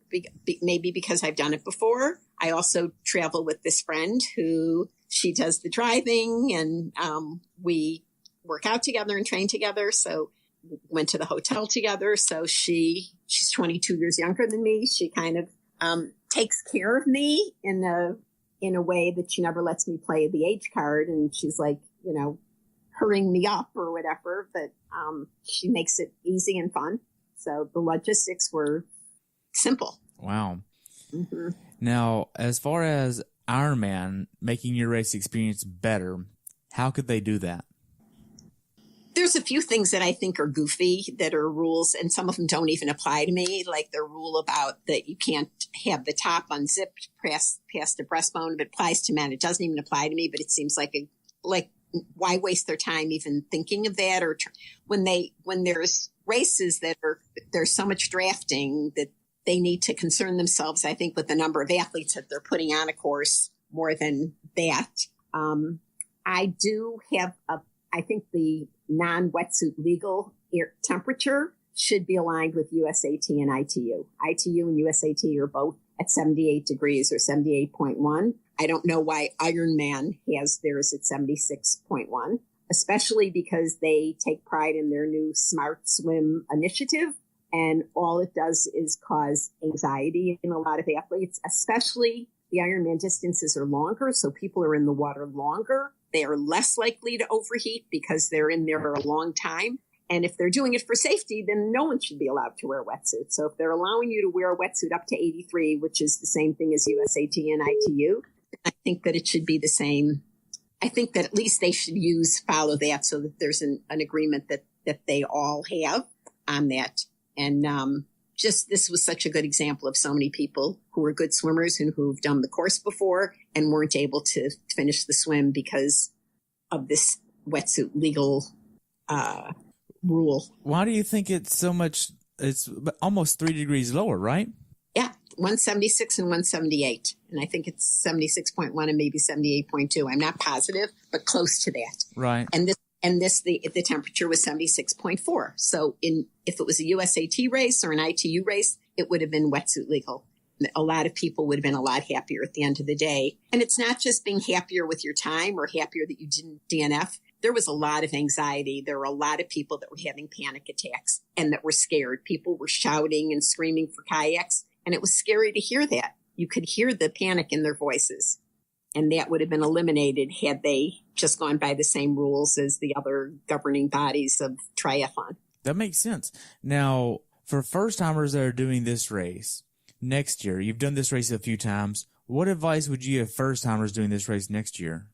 Maybe because I've done it before. I also travel with this friend who she does the driving, and we work out together and train together. So we went to the hotel together. So she's 22 years younger than me. She kind of takes care of me in a way that she never lets me play the age card. And she's like, hurrying me up or whatever, but she makes it easy and fun. So the logistics were simple. Wow. Mm-hmm. Now, as far as Ironman making your race experience better, how could they do that? There's a few things that I think are goofy that are rules, and some of them don't even apply to me, like the rule about that you can't have the top unzipped past the breastbone. If it applies to men, it doesn't even apply to me, but it seems like why waste their time even thinking of that? Or when there's races there's so much drafting that they need to concern themselves, I think, with the number of athletes that they're putting on a course more than that. I do have I think the non-wetsuit legal air temperature should be aligned with USAT and ITU. ITU and USAT are both at 78 degrees or 78.1. I don't know why Ironman has theirs at 76.1, especially because they take pride in their new Smart Swim initiative. And all it does is cause anxiety in a lot of athletes, especially the Ironman distances are longer. So people are in the water longer. They are less likely to overheat because they're in there a long time. And if they're doing it for safety, then no one should be allowed to wear a wetsuit. So if they're allowing you to wear a wetsuit up to 83, which is the same thing as USAT and ITU, I think that it should be the same. I think that at least they should follow that so that there's an agreement that they all have on that. And just this was such a good example of so many people who are good swimmers and who've done the course before and weren't able to finish the swim because of this wetsuit legal rule. Why do you think it's so much? It's almost 3 degrees lower, right? Yeah, 176 and 178. And I think it's 76.1 and maybe 78.2. I'm not positive, but close to that. Right. And the temperature was 76.4. So if it was a USAT race or an ITU race, it would have been wetsuit legal. A lot of people would have been a lot happier at the end of the day. And it's not just being happier with your time or happier that you didn't DNF. There was a lot of anxiety. There were a lot of people that were having panic attacks and that were scared. People were shouting and screaming for kayaks. And it was scary to hear that. You could hear the panic in their voices. And that would have been eliminated had they just gone by the same rules as the other governing bodies of triathlon. That makes sense. Now, for first-timers that are doing this race next year, you've done this race a few times. What advice would you give first-timers doing this race next year?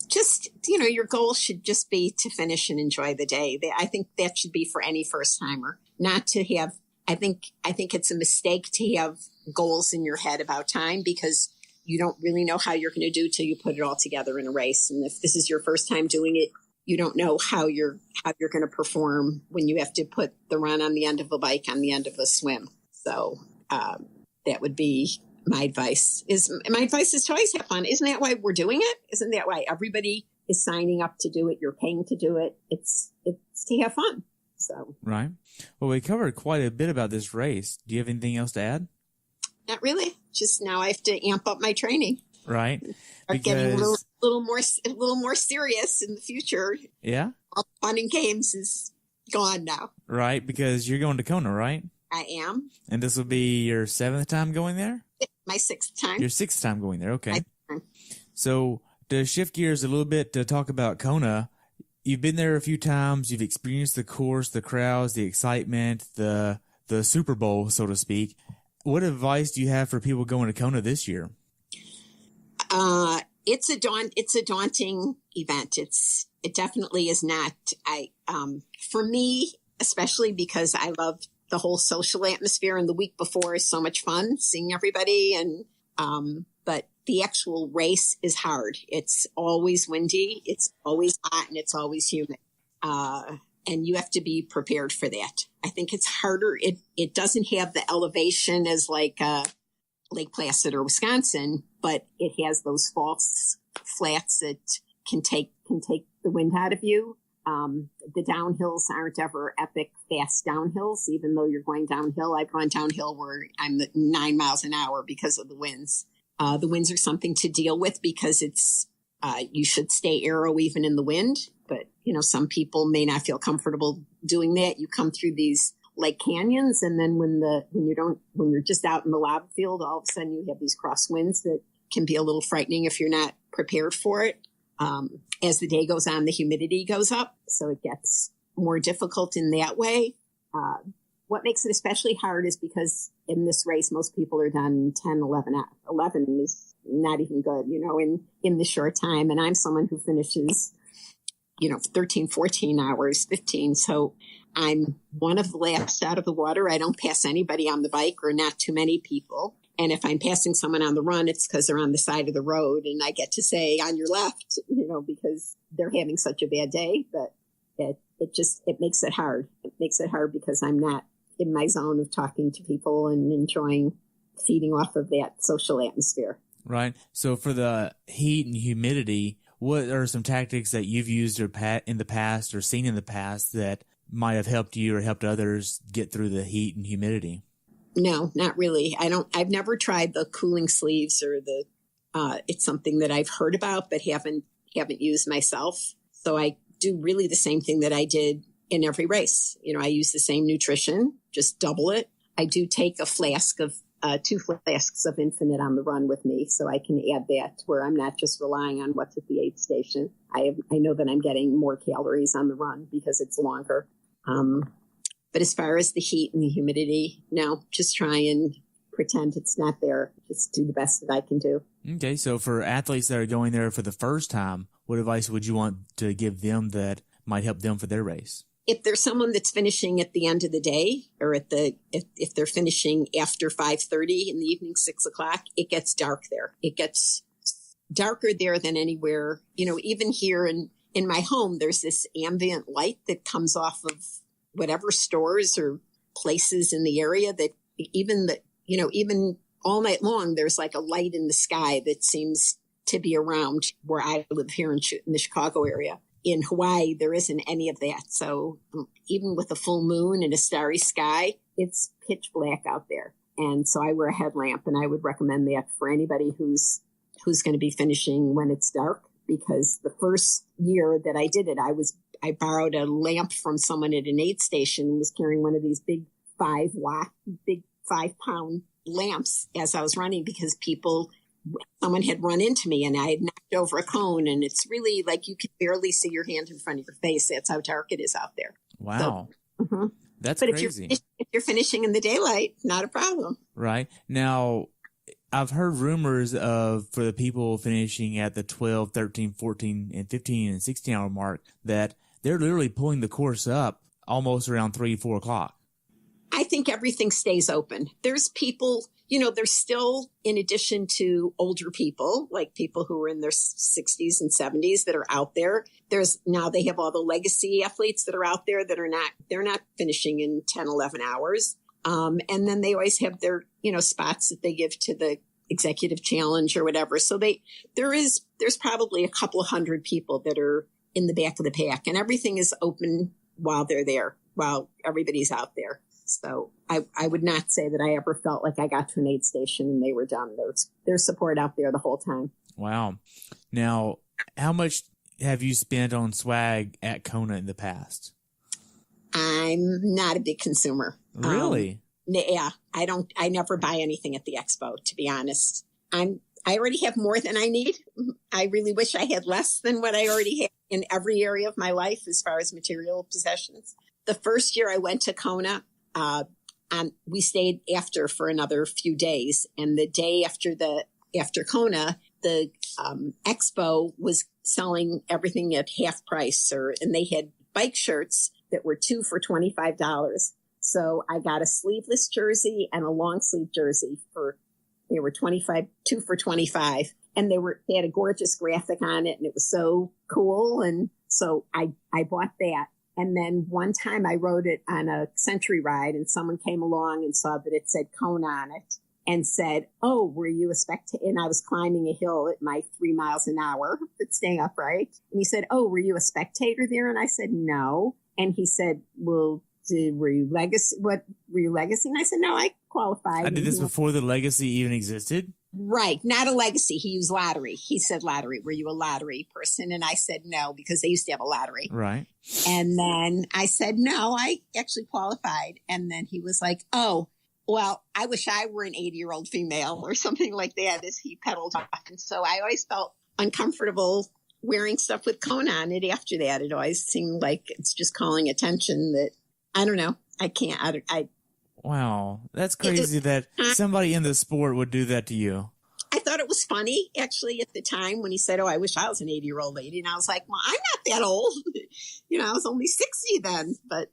Just, your goal should just be to finish and enjoy the day. I think that should be for any first-timer. Not to have, I think it's a mistake to have goals in your head about time because you don't really know how you're going to do till you put it all together in a race. And if this is your first time doing it, you don't know how you're going to perform when you have to put the run on the end of a bike on the end of a swim. So that would be my advice. My advice is to always have fun. Isn't that why we're doing it? Isn't that why everybody is signing up to do it? You're paying to do it. It's to have fun. So right. Well, we covered quite a bit about this race. Do you have anything else to add? Not really. Just now I have to amp up my training. Right. Start getting a little more serious in the future. Yeah. All fun and games is gone now. Right, because you're going to Kona, right? I am. And this will be your 7th time going there? My 6th time. Your 6th time going there, okay. So to shift gears a little bit to talk about Kona, you've been there a few times. You've experienced the course, the crowds, the excitement, the Super Bowl, so to speak. What advice do you have for people going to Kona this year? It's a daunting event. It definitely is not. For me, especially because I love the whole social atmosphere, and the week before is so much fun seeing everybody. But the actual race is hard. It's always windy. It's always hot, and it's always humid. And you have to be prepared for that. I think it's harder. It doesn't have the elevation as like Lake Placid or Wisconsin, but it has those false flats that can take the wind out of you. The downhills aren't ever epic, fast downhills, even though you're going downhill. I've gone downhill where I'm 9 miles an hour because of the winds. The winds are something to deal with because you should stay aero even in the wind. But, some people may not feel comfortable doing that. You come through these lake canyons, and then when you're just out in the lava field, all of a sudden you have these crosswinds that can be a little frightening if you're not prepared for it. As the day goes on, the humidity goes up, so it gets more difficult in that way. What makes it especially hard is because in this race, most people are done 10, 11 hours. 11 is not even good, in the short time. And I'm someone who finishes, 13, 14 hours, 15. So I'm one of the last out of the water. I don't pass anybody on the bike, or not too many people. And if I'm passing someone on the run, it's because they're on the side of the road, and I get to say on your left, because they're having such a bad day. But it makes it hard. It makes it hard because I'm not in my zone of talking to people and enjoying feeding off of that social atmosphere. Right. So for the heat and humidity, what are some tactics that you've used in the past or seen in the past that might have helped you or helped others get through the heat and humidity? No, not really. I've never tried the cooling sleeves or it's something that I've heard about, but haven't used myself. So I do really the same thing that I did in every race. I use the same nutrition, just double it. I do take a flask of 2 flasks of Infinite on the run with me, so I can add that where I'm not just relying on what's at the aid station. I know that I'm getting more calories on the run because it's longer. But as far as the heat and the humidity, no, just try and pretend it's not there. Just do the best that I can do. Okay, so for athletes that are going there for the first time, what advice would you want to give them that might help them for their race? If there's someone that's finishing at the end of the day, or if they're finishing after 5:30 in the evening, 6 o'clock, it gets dark there. It gets darker there than anywhere. Even here in my home, there's this ambient light that comes off of whatever stores or places in the area that even all night long, there's like a light in the sky that seems to be around where I live here in the Chicago area. In Hawaii, there isn't any of that. So even with a full moon and a starry sky, it's pitch black out there. And so I wear a headlamp, and I would recommend that for anybody who's going to be finishing when it's dark, because the first year that I did it, I borrowed a lamp from someone at an aid station and was carrying one of these big 5-pound lamps as I was running, because someone had run into me and I had knocked over a cone, and it's really like you can barely see your hand in front of your face. That's how dark it is out there. Wow. So, That's but crazy. If you're finishing in the daylight, not a problem. Right. Now, I've heard rumors for the people finishing at the 12, 13, 14, and 15 and 16 hour mark that they're literally pulling the course up almost around 3, 4 o'clock. I think everything stays open. There's people, there's still, in addition to older people, like people who are in their 60s and 70s that are out there. Now they have all the legacy athletes that are out there that they're not finishing in 10, 11 hours. And then they always have their, spots that they give to the executive challenge or whatever. So there's probably a couple of hundred people that are in the back of the pack, and everything is open while they're there, while everybody's out there. So I would not say that I ever felt like I got to an aid station and they were done. There's support out there the whole time. Wow. Now, how much have you spent on swag at Kona in the past? I'm not a big consumer. Really? Yeah. I never buy anything at the expo, to be honest. I already have more than I need. I really wish I had less than what I already have in every area of my life as far as material possessions. The first year I went to Kona, we stayed after for another few days. And the day after Kona, the expo was selling everything at half price, and they had bike shirts that were 2 for $25. So I got a sleeveless jersey and a long sleeve jersey they were 2 for $25. And they had a gorgeous graphic on it, and it was so cool. And so I bought that. And then one time I rode it on a century ride, and someone came along and saw that it said Kona on it and said, "Oh, were you a spectator?" And I was climbing a hill at my 3 miles an hour, but staying upright. And he said, "Oh, were you a spectator there?" And I said, "No." And he said, "Well, were you legacy? What were you legacy?" And I said, "No, I qualified." I did this before the legacy even existed? Right. Not a legacy. He used lottery. He said lottery. Were you a lottery person? And I said no, because they used to have a lottery. Right. And then I said, no, I actually qualified. And then he was like, "Oh, well, I wish I were an 80-year-old female," or something like that, as he pedaled off. And so I always felt uncomfortable wearing stuff with Kona on it after that. It always seemed like it's just calling attention that, I don't know. I can't. Wow. That's crazy that somebody in the sport would do that to you. I thought it was funny, actually, at the time when he said, "Oh, I wish I was an 80-year-old lady." And I was like, well, I'm not that old. I was only 60 then. But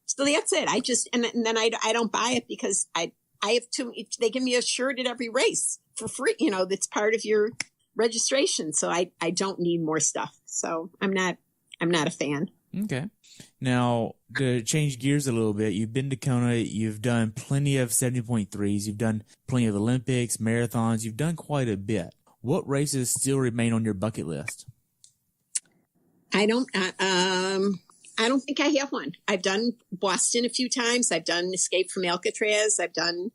so that's it. And then I don't buy it because I have they give me a shirt at every race for free, that's part of your registration. So I don't need more stuff. So I'm not a fan. Okay. Now, to change gears a little bit, you've been to Kona, you've done plenty of 70.3s, you've done plenty of Olympics, marathons, you've done quite a bit. what races still remain on your bucket list? I don't think I have one. I've done Boston a few times. I've done Escape from Alcatraz. I've done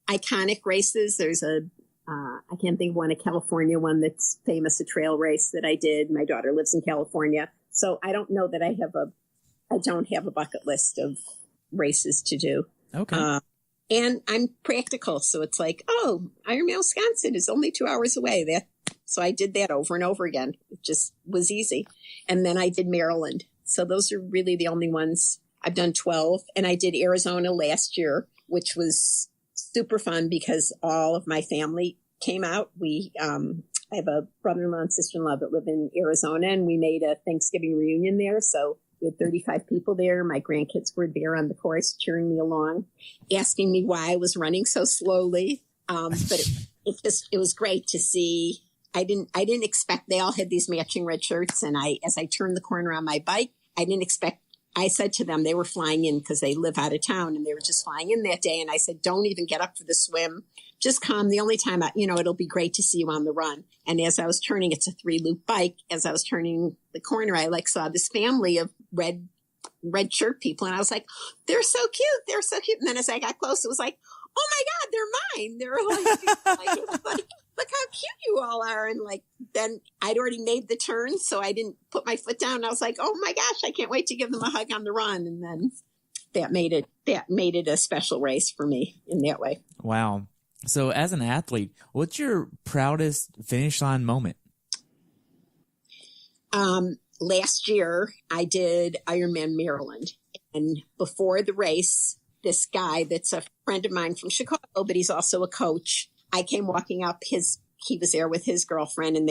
iconic races. There's I can't think of one, a California one that's famous, a trail race that I did. My daughter lives in California. So I don't know that I don't have a bucket list of races to do. Okay. And I'm practical. So it's like, oh, Ironman Wisconsin is only 2 hours away. So I did that over and over again. It just was easy. And then I did Maryland. So those are really the only ones. I've done 12. And I did Arizona last year, which was super fun because all of my family came out. I have a brother-in-law and sister-in-law that live in Arizona, and we made a Thanksgiving reunion there. So we had 35 people there. My grandkids were there on the course cheering me along, asking me why I was running so slowly. But it was great to see. I didn't expect, they all had these matching red shirts. And as I turned the corner on my bike, I said to them, they were flying in because they live out of town and they were just flying in that day. And I said, don't even get up for the swim. Just come. The only time, it'll be great to see you on the run. And as I was turning, it's a 3-loop bike. As I was turning the corner, I saw this family of red shirt people. And I was like, they're so cute. They're so cute. And then as I got close, it was like, oh my God, they're mine. They're like, look how cute you all are. And then I'd already made the turn, so I didn't put my foot down. I was like, oh my gosh, I can't wait to give them a hug on the run. And then that made it a special race for me in that way. Wow. So as an athlete, what's your proudest finish line moment? Last year I did Ironman Maryland, and before the race, this guy that's a friend of mine from Chicago, but he's also a coach. I came walking up he was there with his girlfriend, and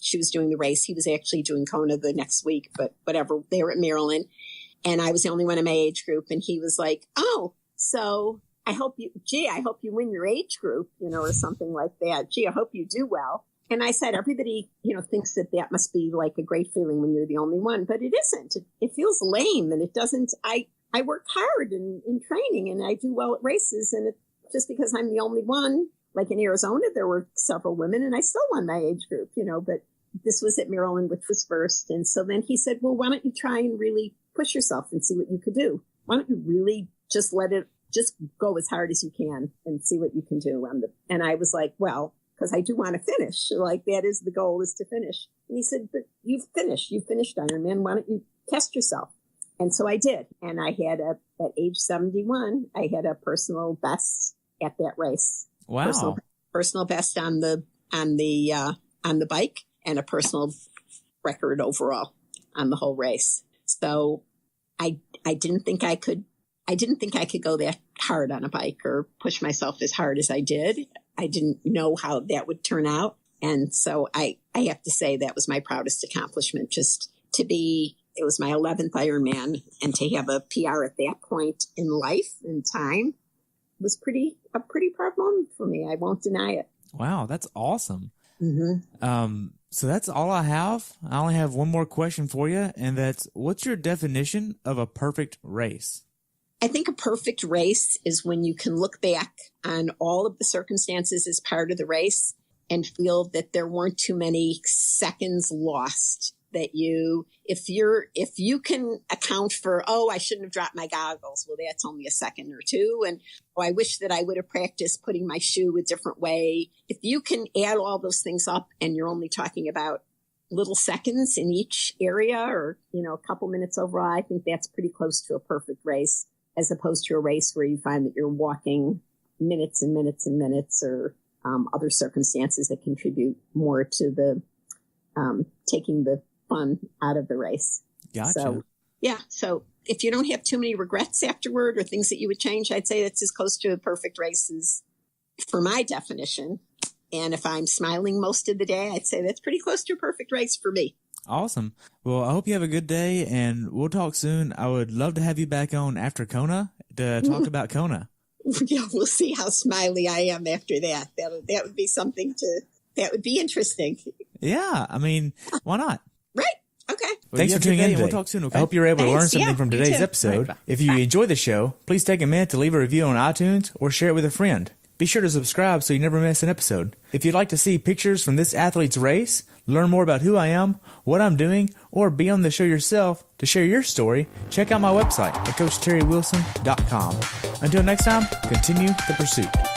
she was doing the race. He was actually doing Kona the next week, but whatever, they were at Maryland, and I was the only one in my age group. And he was like, oh, so I hope you win your age group, or something like that. Gee, I hope you do well. And I said, everybody, thinks that must be like a great feeling when you're the only one, but it isn't. It feels lame, and it doesn't. I work hard in training, and I do well at races, and just because I'm the only one, like in Arizona, there were several women, and I still won my age group, but this was at Maryland, which was first. And so then he said, well, why don't you try and really push yourself and see what you could do? Why don't you really just go as hard as you can and see what you can do and I was like, well, because I do want to finish. That is the goal, is to finish. And he said, but you've finished Ironman. Why don't you test yourself? And so I did. And I had at age 71, I had a personal best at that race. Wow. Personal best on the bike, and a personal record overall on the whole race. So I didn't think I could go that hard on a bike or push myself as hard as I did. I didn't know how that would turn out. And so I have to say that was my proudest accomplishment, just it was my 11th Ironman, and to have a PR at that point in life and time was a pretty proud moment for me. I won't deny it. Wow, that's awesome. Mm-hmm. So that's all I have. I only have one more question for you, and that's, what's your definition of a perfect race? I think a perfect race is when you can look back on all of the circumstances as part of the race and feel that there weren't too many seconds lost. That if you can account for, oh, I shouldn't have dropped my goggles. Well, that's only a second or two. And I wish that I would have practiced putting my shoe a different way. If you can add all those things up and you're only talking about little seconds in each area, or, a couple minutes overall, I think that's pretty close to a perfect race, as opposed to a race where you find that you're walking minutes and minutes and minutes, or other circumstances that contribute more to the taking the fun out of the race. Gotcha. So if you don't have too many regrets afterward or things that you would change, I'd say that's as close to a perfect race as, for my definition. And if I'm smiling most of the day, I'd say that's pretty close to a perfect race for me. Awesome. Well, I hope you have a good day, and we'll talk soon. I would love to have you back on after Kona to talk about Kona. Yeah, we'll see how smiley I am after that. That would be that would be interesting. Yeah, I mean, why not? Right. Okay. Well, thanks for tuning in. We'll talk soon, okay? I hope you're able to learn something from today's episode. Right, if you enjoy the show, please take a minute to leave a review on iTunes or share it with a friend. Be sure to subscribe so you never miss an episode. If you'd like to see pictures from this athlete's race, learn more about who I am, what I'm doing, or be on the show yourself to share your story, check out my website at CoachTerryWilson.com. Until next time, continue the pursuit.